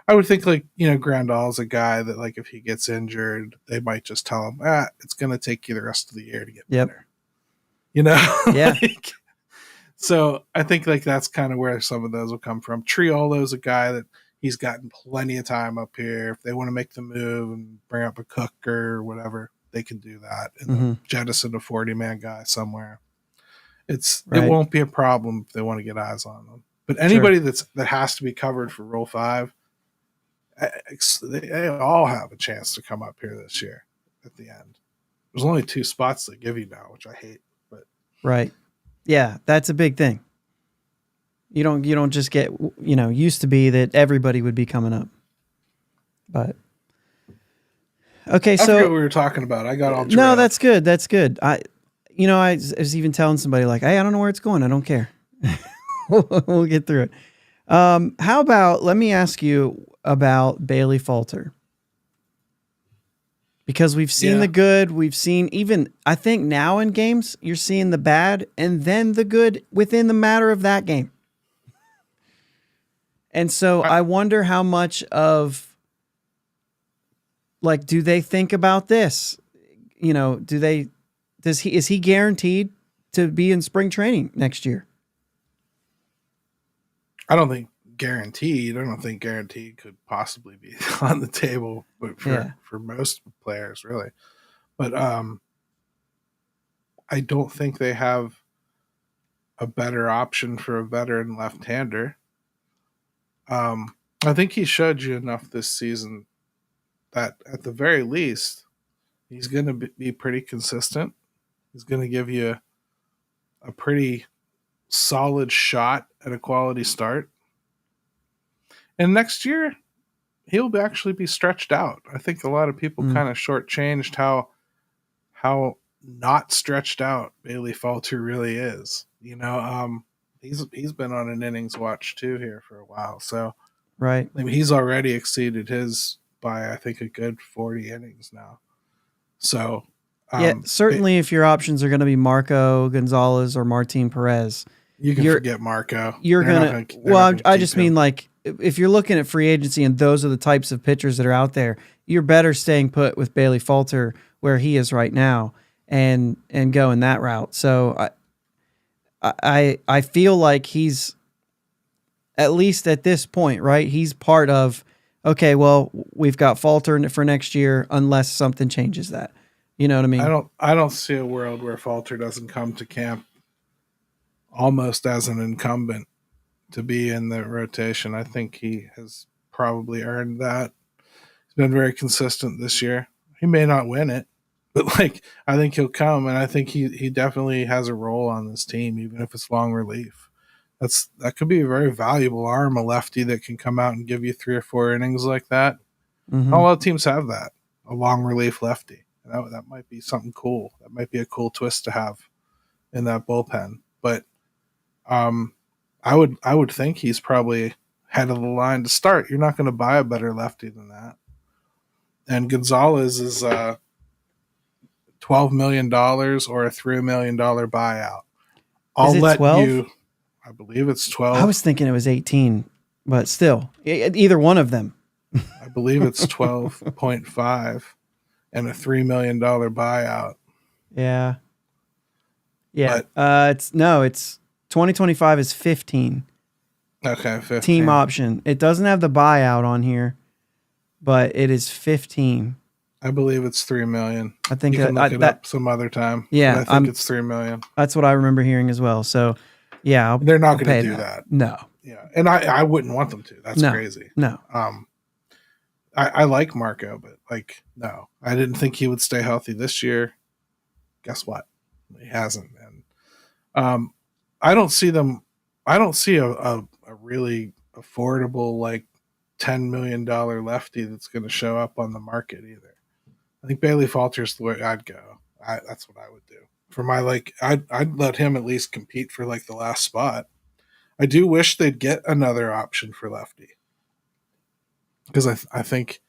I would think like, Grandal's a guy that like if he gets injured, they might just tell him, it's going to take you the rest of the year to get better. Yeah. Like, so I think like that's kind of where some of those will come from. Triolo's a guy that he's gotten plenty of time up here. If they want to make the move and bring up a Cook or whatever, they can do that and jettison a 40-man guy somewhere. It won't be a problem if they want to get eyes on them. But anybody that has to be covered for Rule 5, they all have a chance to come up here this year at the end. There's only 2 spots they give you now, which I hate. But right, yeah, that's a big thing. You don't just get, used to be that everybody would be coming up, but okay. So I forget what we were talking about. I got all derailed. No, that's good. That's good. I was even telling somebody like, hey, I don't know where it's going. I don't care. We'll get through it. How about, let me ask you about Bailey Falter. Because we've seen the good, we've seen even, I think now in games, you're seeing the bad and then the good within the matter of that game. And so I wonder how much of, like, do they think about this? Is he guaranteed to be in spring training next year? I don't think guaranteed. I don't think guaranteed could possibly be on the table, but for most players, really. But I don't think they have a better option for a veteran left-hander. I think he showed you enough this season that at the very least, he's going to be pretty consistent. He's going to give you a pretty solid shot at a quality start. And next year, he'll actually be stretched out. I think a lot of people kind of shortchanged how not stretched out Bailey Falter really is. He's been on an innings watch too here for a while. So right, I mean, he's already exceeded his by I think a good 40 innings now. So certainly if your options are going to be Marco Gonzalez or Martin Perez, you can forget Marco. You're going to, well, I just mean like if you're looking at free agency and those are the types of pitchers that are out there, you're better staying put with Bailey Falter where he is right now and going that route. So I feel like he's, at least at this point, right? He's part of, okay, well, we've got Falter for next year unless something changes that. You know what I mean? I don't see a world where Falter doesn't come to camp almost as an incumbent to be in the rotation. I think he has probably earned that. He's been very consistent this year. He may not win it, but like I think he'll come, and I think he definitely has a role on this team, even if it's long relief. That could be a very valuable arm, a lefty that can come out and give you 3 or 4 innings like that. Mm-hmm. Not a lot of teams have that, a long relief lefty. That might be something cool. That might be a cool twist to have in that bullpen. But I would think he's probably head of the line to start. You're not going to buy a better lefty than that. And Gonzalez is $12 million or a $3 million buyout. I'll let 12? You. I believe it's 12. I was thinking it was 18, but still, either one of them. I believe it's 12.5 and a $3 million buyout. Yeah. Yeah. But, it's 2025 is 15. Okay, 15. Team option. It doesn't have the buyout on here, but it is 15. I believe it's $3 million. I think you can look it up some other time. Yeah, I think it's $3 million. That's what I remember hearing as well. So, yeah, they're not going to do that. No. Yeah, and I wouldn't want them to. That's crazy. No. I like Marco, but like no, I didn't think he would stay healthy this year. Guess what? He hasn't, and I don't see them. I don't see a really affordable like $10 million lefty that's going to show up on the market either. I think Bailey Falter's the way I'd go. That's what I would do. For my I'd let him at least compete for like the last spot. I do wish they'd get another option for lefty because I think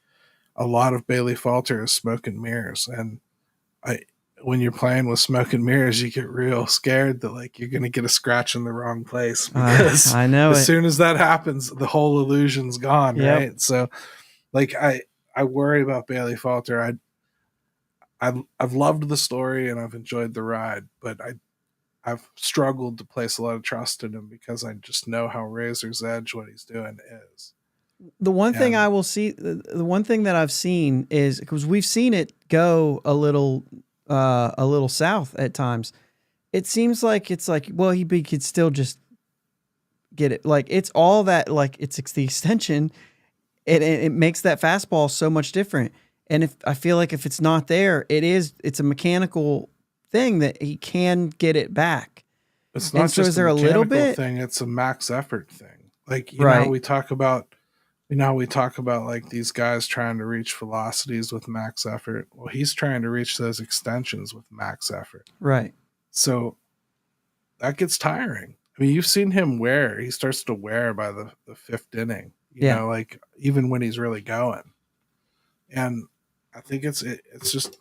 a lot of Bailey Falter is smoke and mirrors, and I when you're playing with smoke and mirrors, you get real scared that like you're going to get a scratch in the wrong place, because I know as it. soon as that happens, the whole illusion's gone, Yep. right? So like I worry about Bailey Falter. I've loved the story and I've enjoyed the ride, but I've struggled to place a lot of trust in him because I just know how razor's edge what he's doing is. The one thing I And will see, the one thing that I've seen is, because we've seen it go a little south at times. It seems like it's like, well, he could still just get it. Like it's all that, like it's the extension. It makes that fastball so much different. And if I feel like if it's not there, it's a mechanical thing that he can get it back. it's And not so is just a there a little mechanical bit? thing, it's a max effort thing. Like, Right. we talk about like these guys trying to reach velocities with max effort. Well, he's trying to reach those extensions with max effort. Right. So that gets tiring. I mean, you've seen him wear. He starts to wear by the fifth inning, Yeah. like even when he's really going. And I think it's just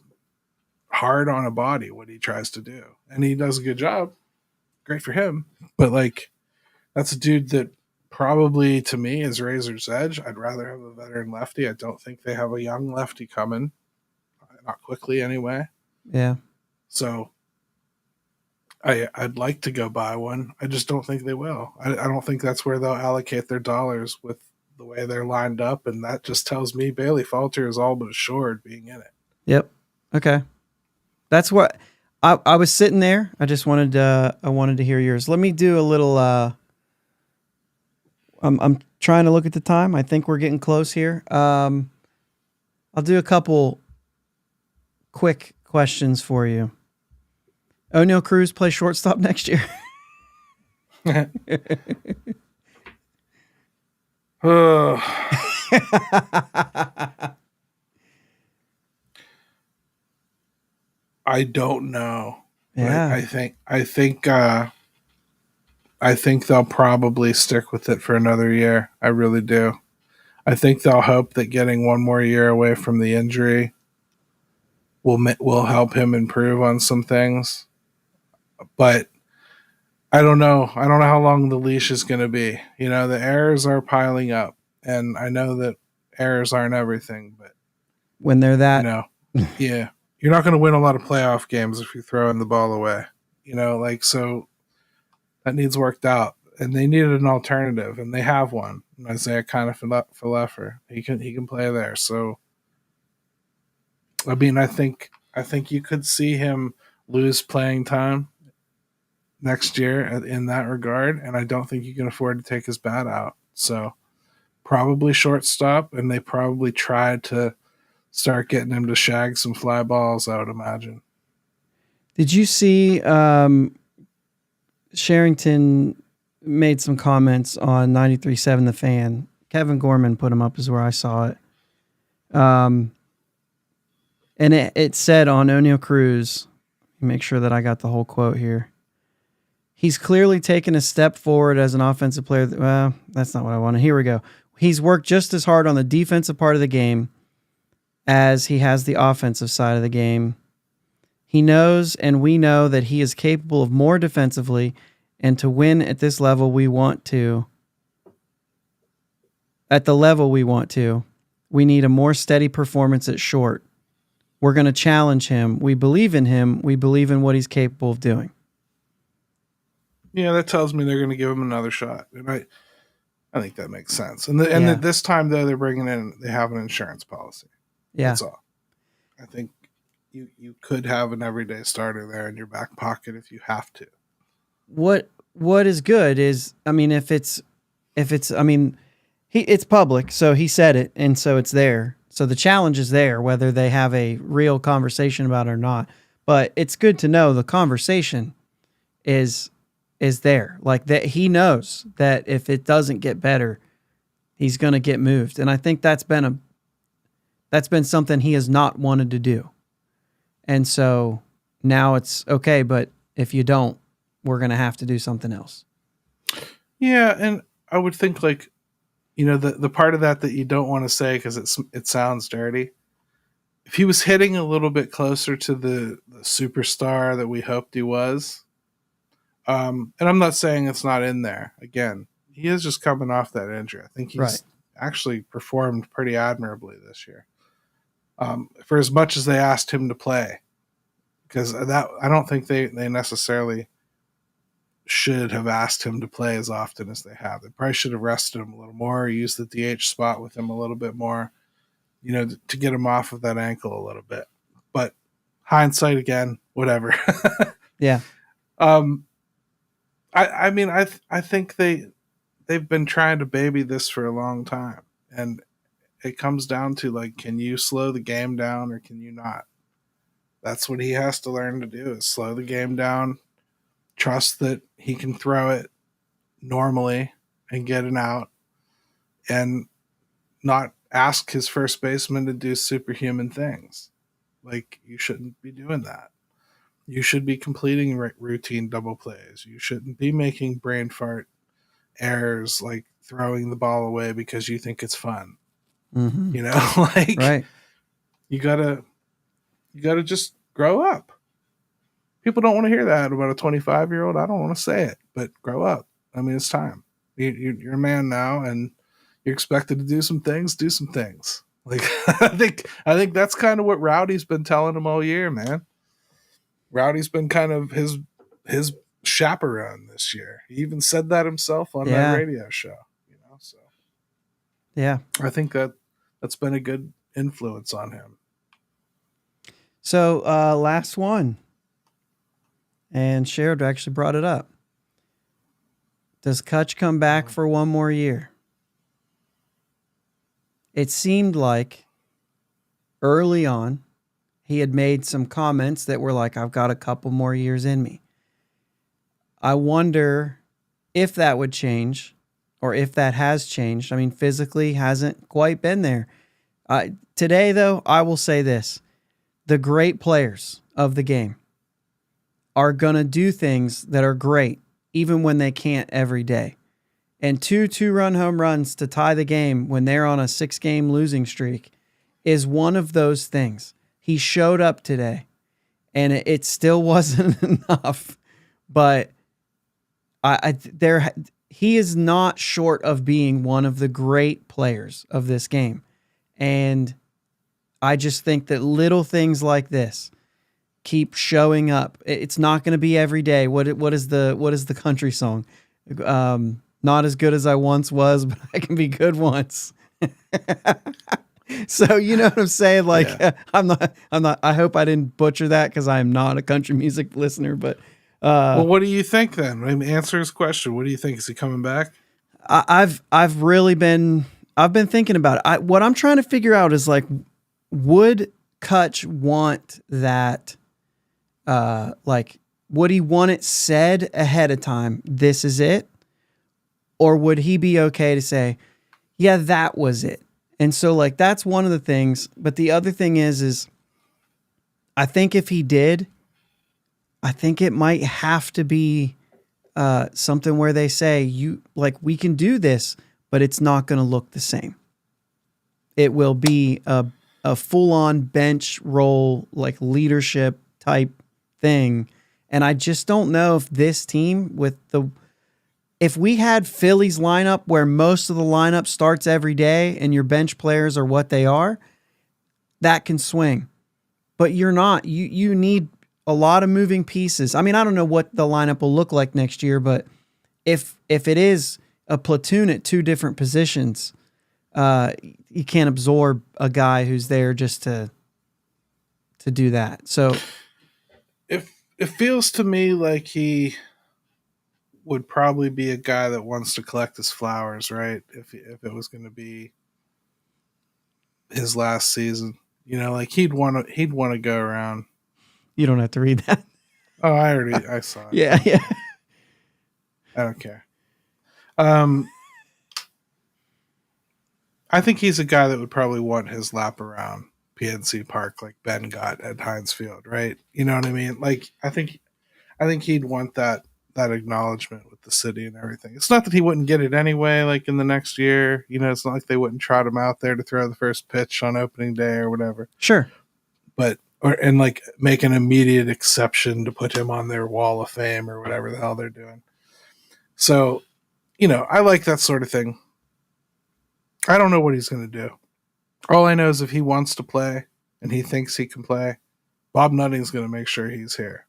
hard on a body what he tries to do. And he does a good job. Great for him. But like that's a dude that probably to me is razor's edge. I'd rather have a veteran lefty. I don't think they have a young lefty coming. Not quickly anyway. Yeah. So I'd like to go buy one. I just don't think they will. I don't think that's where they'll allocate their dollars with the way they're lined up, and that just tells me Bailey Falter is all but assured being in it. Yep. Okay. That's what I was sitting there. I just wanted to hear yours. Let me do a little. I'm trying to look at the time. I think we're getting close here. I'll do a couple quick questions for you. O'Neal Cruz play shortstop next year. I don't know. Yeah. I think they'll probably stick with it for another year. I really do. I think they'll hope that getting one more year away from the injury will help him improve on some things. But I don't know. I don't know how long the leash is going to be. The errors are piling up, and I know that errors aren't everything, but When they're that, yeah, you're not going to win a lot of playoff games if you're throwing the ball away. So that needs worked out, and they needed an alternative, and they have one. Isaiah kiner-falefa. He can play there. So, I mean, I think you could see him lose playing time next year in that regard, and I don't think you can afford to take his bat out. So, probably shortstop, and they probably tried to start getting him to shag some fly balls, I would imagine. did you see Sherrington made some comments on 93.7 The Fan? Kevin Gorman put him up is where I saw it. And it said on O'Neal Cruz, make sure that I got the whole quote here. He's clearly taken a step forward as an offensive player. Well, that's not what I wanted. Here we go. He's worked just as hard on the defensive part of the game as he has the offensive side of the game. He knows, and we know, that he is capable of more defensively, and to win at this level we want to. At the level we want to, we need a more steady performance at short. We're going to challenge him. We believe in him. We believe in what he's capable of doing. Yeah, that tells me they're going to give him another shot. And I think that makes sense. And this time, though, they have an insurance policy. Yeah. That's all. I think you could have an everyday starter there in your back pocket if you have to. What is good is, I mean, it's public, so he said it, and so it's there. So the challenge is there, whether they have a real conversation about it or not. But it's good to know the conversation is there. Like that, he knows that if it doesn't get better, he's going to get moved. And I think that's been something he has not wanted to do. And so now it's okay, but if you don't, we're going to have to do something else. Yeah, and I would think the part of that you don't want to say because it sounds dirty. if he was hitting a little bit closer to the superstar that we hoped he was, and I'm not saying it's not in there. Again, he is just coming off that injury. I think he's actually performed pretty admirably this year. For as much as they asked him to play, because that I don't think they necessarily should have asked him to play as often as they have. They probably should have rested him a little more, used the DH spot with him a little bit more, to get him off of that ankle a little bit. But hindsight again, whatever. Yeah. I mean, I think they've been trying to baby this for a long time, and it comes down to, like, can you slow the game down or can you not? That's what he has to learn to do, is slow the game down, trust that he can throw it normally and get an out, and not ask his first baseman to do superhuman things. Like, you shouldn't be doing that. You should be completing routine double plays. You shouldn't be making brain fart errors, like throwing the ball away because you think it's fun. Mm-hmm. Like, right. You gotta just grow up. People don't want to hear that about a 25-year-old. I don't want to say it, but grow up. I mean, it's time. You're a man now, and you're expected to do some things. Do some things. Like, I think that's kind of what Rowdy's been telling him all year, man. Rowdy's been kind of his chaperone this year. He even said that himself on that radio show. So yeah, I think that's been a good influence on him. So last one, and Sherrod actually brought it up. Does Kutch come back for one more year? It seemed like early on he had made some comments that were like, I've got a couple more years in me. I wonder if that would change, or if that has changed. I mean, physically hasn't quite been there. Today, though, I will say this. The great players of the game are going to do things that are great, even when they can't every day. And two-run home runs to tie the game when they're on a 6-game losing streak is one of those things. He showed up today, and it still wasn't enough. But he is not short of being one of the great players of this game. And I just think that little things like this keep showing up. It's not going to be every day. What is the country song? Not as good as I once was, but I can be good once. So you know what I'm saying? Like, yeah. I'm not, I hope I didn't butcher that, because I am not a country music listener, but, well, what do you think then? I mean, answer his question. What do you think? Is he coming back? I've been thinking about it. What I'm trying to figure out is, like, would Kutch want that? Like, would he want it said ahead of time? This is it. Or would he be okay to say, yeah, that was it? And so, like, that's one of the things. But the other thing is I think if he did, I think it might have to be something where they say, we can do this, but it's not going to look the same. It will be a full-on bench role, like leadership type thing. And I just don't know if this team if we had Philly's lineup where most of the lineup starts every day and your bench players are what they are, that can swing. But you're not. You need a lot of moving pieces. I mean, I don't know what the lineup will look like next year, but if it is a platoon at two different positions, you can't absorb a guy who's there just to do that. So it feels to me like he would probably be a guy that wants to collect his flowers, right? If it was going to be his last season, like he'd want to go around. You don't have to read that. Oh, I saw it. Yeah. I don't care. I think he's a guy that would probably want his lap around PNC Park like Ben got at Heinz Field, right? You know what I mean? Like, I think he'd want that acknowledgement with the city and everything. It's not that he wouldn't get it anyway, like in the next year. It's not like they wouldn't trot him out there to throw the first pitch on opening day or whatever. Sure. and like make an immediate exception to put him on their wall of fame or whatever the hell they're doing. So, I like that sort of thing. I don't know what he's going to do. All I know is if he wants to play and he thinks he can play, Bob Nutting's going to make sure he's here.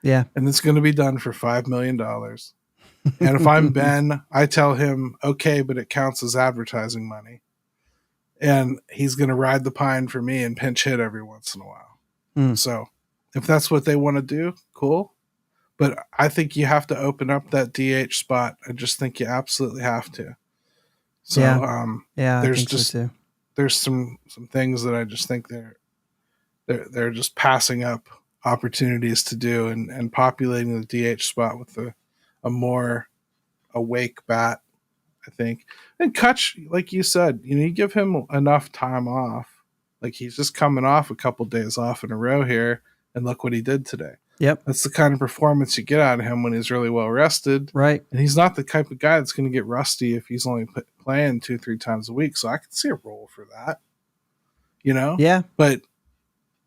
Yeah. And it's going to be done for $5 million. And if I'm Ben, I tell him, okay, but it counts as advertising money. And he's going to ride the pine for me and pinch hit every once in a while. So if that's what they want to do, cool. But I think you have to open up that DH spot. I just think you absolutely have to. So yeah, there's I think just so too. There's some things that I just think they're just passing up opportunities to do and populating the DH spot with a more awake bat, I think. And Kutch, like you said, you give him enough time off. Like he's just coming off a couple days off in a row here, and look what he did today. Yep. That's the kind of performance you get out of him when he's really well rested. Right. And he's not the type of guy that's going to get rusty if he's only playing 2-3 times a week. So I can see a role for that, Yeah. But,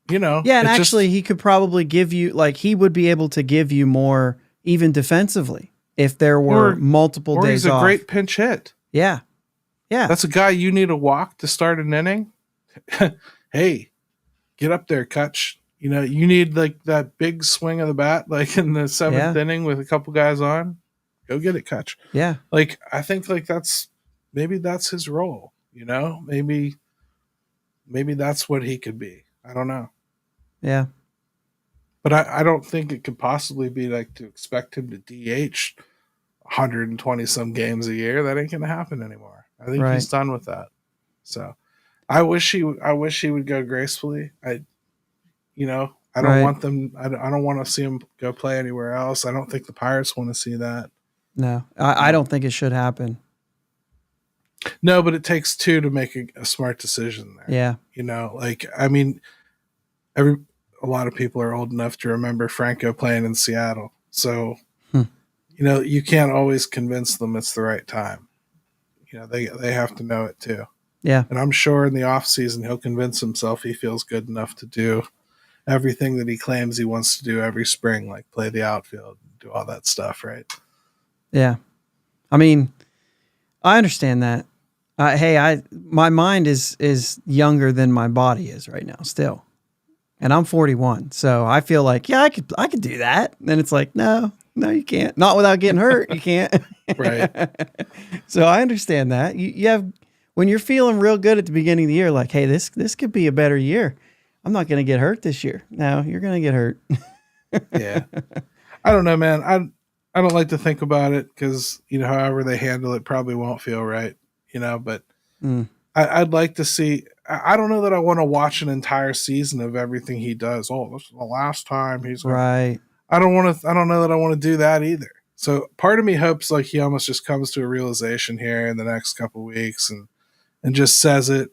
yeah. And actually he could probably give you, like, he would be able to give you more even defensively if there were multiple days off. He's a great pinch hit. Yeah. Yeah. That's a guy you need a walk to start an inning. Hey, get up there, Kutch. You need like that big swing of the bat, like in the 7th inning with a couple guys on. Go get it, Kutch. Yeah. Like, I think like maybe that's his role, maybe that's what he could be. I don't know. Yeah. But I don't think it could possibly be like to expect him to DH 120 some games a year. That ain't going to happen anymore. I think he's done with that. So I wish he would go gracefully. I don't want them. I don't want to see him go play anywhere else. I don't think the Pirates want to see that. No, I don't think it should happen. No, but it takes two to make a smart decision there. Yeah. A lot of people are old enough to remember Franco playing in Seattle. So, you can't always convince them it's the right time. They have to know it too. Yeah. And I'm sure in the off season, he'll convince himself he feels good enough to do everything that he claims he wants to do every spring, like play the outfield, do all that stuff. Right. Yeah. I mean, I understand that. My mind is younger than my body is right now still. And I'm 41. So I feel like, I could do that. And then it's like, no, you can't. Not without getting hurt. You can't. Right. So I understand that. You have, when you're feeling real good at the beginning of the year, like, hey, this could be a better year. I'm not going to get hurt this year. No, you're going to get hurt. Yeah. I don't know, man. I don't like to think about it because, however they handle it probably won't feel right, but I'd like to see. I don't know that I want to watch an entire season of everything he does. Oh, this is the last time he's right. I don't know that I want to do that either. So part of me hopes like he almost just comes to a realization here in the next couple of weeks and just says it.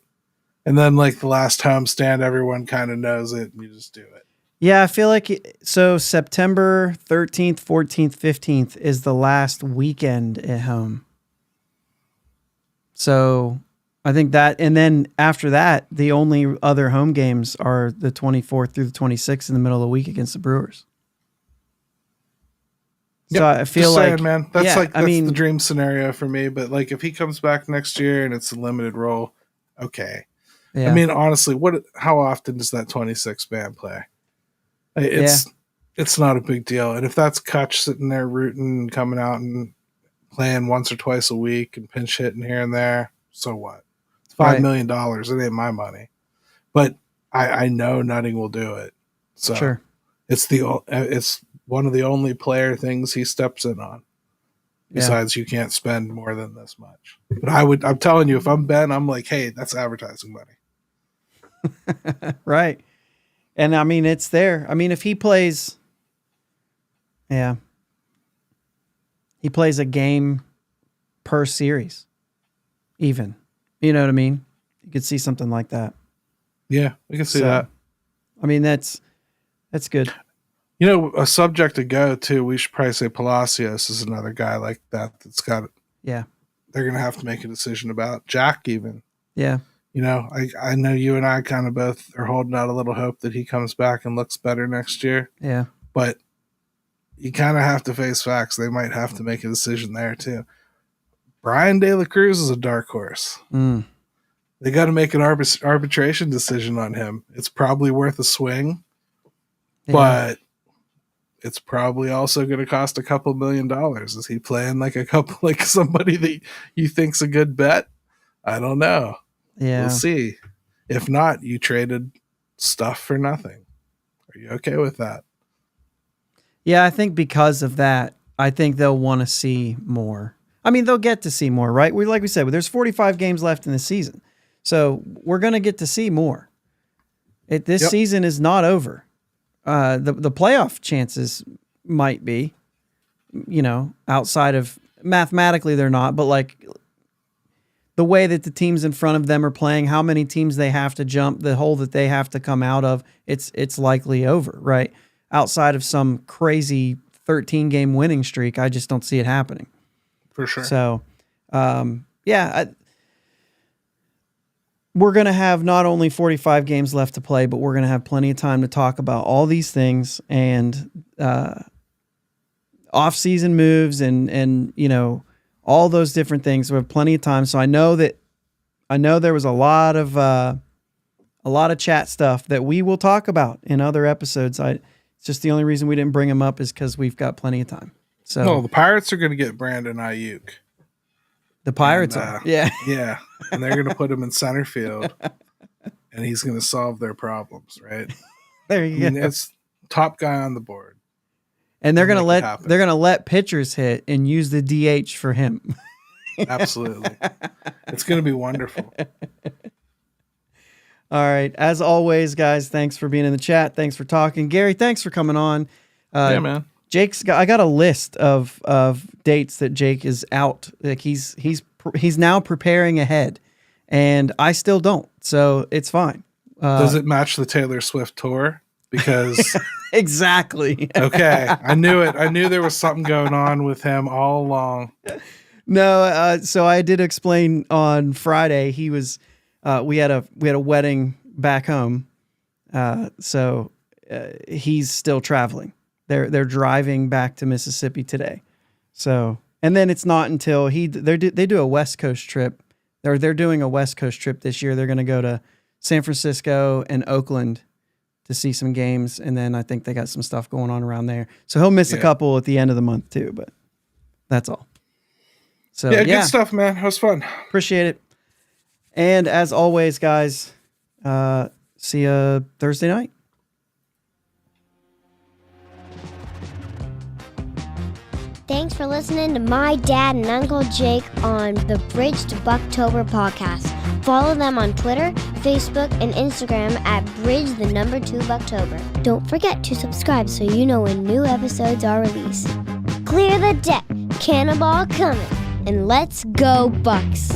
And then like the last homestand, everyone kind of knows it and you just do it. Yeah, I feel like September 13th, 14th, 15th is the last weekend at home. So I think that, and then after that, the only other home games are the 24th through the 26th in the middle of the week against the Brewers. Yep, so I feel like, man, that's the dream scenario for me. But like, if he comes back next year and it's a limited role, okay. Yeah. I mean, honestly, how often does that 26 man play? It's not a big deal. And if that's Kutch sitting there rooting and coming out and playing once or twice a week and pinch hitting here and there, so what? It's $5 million. It ain't my money. But I know Nutting will do it. So sure. It's one of the only player things he steps in on. Besides, you can't spend more than this much. But I'm telling you, if I'm Ben, I'm like, hey, that's advertising money. Right. And I mean, it's there. I mean, if he plays, he plays a game per series, even, you know what I mean? You could see something like that. Yeah, we can see that. I mean, that's good. A subject to go to, we should probably say Palacios is another guy like that that's got it. Yeah. They're going to have to make a decision about Jack even. Yeah. I know you and I kind of both are holding out a little hope that he comes back and looks better next year. Yeah. But you kind of have to face facts. They might have to make a decision there too. Brian De La Cruz is a dark horse. They got to make an arbitration decision on him. It's probably worth a swing, but it's probably also going to cost a couple $1 million. Is he playing like somebody that you think's a good bet? I don't know. Yeah. We'll see. If not, you traded stuff for nothing. Are you okay with that? Yeah, I think because of that, I think they'll want to see more. I mean, they'll get to see more, right? Like we said, there's 45 games left in the season. So we're going to get to see more. This season is not over. The playoff chances might be, outside of mathematically they're not, but like the way that the teams in front of them are playing, how many teams they have to jump, the hole that they have to come out of, it's likely over, right? Outside of some crazy 13-game winning streak, I just don't see it happening. For sure. So, we're going to have not only 45 games left to play, but we're going to have plenty of time to talk about all these things and off-season moves and all those different things. We have plenty of time. So I know there was a lot of chat stuff that we will talk about in other episodes. It's just the only reason we didn't bring them up is because we've got plenty of time. So no, the Pirates are going to get Brandon Ayuk. The Pirates are. Yeah. Yeah. And they're going to put him in center field and he's going to solve their problems, right? There you go. It's top guy on the board. And they're going to let pitchers hit and use the DH for him. Absolutely. It's going to be wonderful. All right. As always, guys, thanks for being in the chat. Thanks for talking. Gary, thanks for coming on. Yeah, man. I got a list of dates that Jake is out. Like he's now preparing ahead, and I still don't. So it's fine. Does it match the Taylor Swift tour? Because exactly. Okay, I knew it. I knew there was something going on with him all along. No, so I did explain on Friday. He was we had a wedding back home, so he's still traveling. They're driving back to Mississippi today. So, and then it's not until they do a West Coast trip. They're doing a West Coast trip this year. They're going to go to San Francisco and Oakland to see some games, and then I think they got some stuff going on around there. So he'll miss a couple at the end of the month too, but that's all. So good stuff, man. It was fun. Appreciate it. And as always, guys, see you Thursday night. Thanks for listening to my dad and Uncle Jake on the Bridge to Buctober podcast. Follow them on Twitter, Facebook, and Instagram at Bridge2Buctober. Don't forget to subscribe so you know when new episodes are released. Clear the deck, cannonball coming, and let's go Bucks!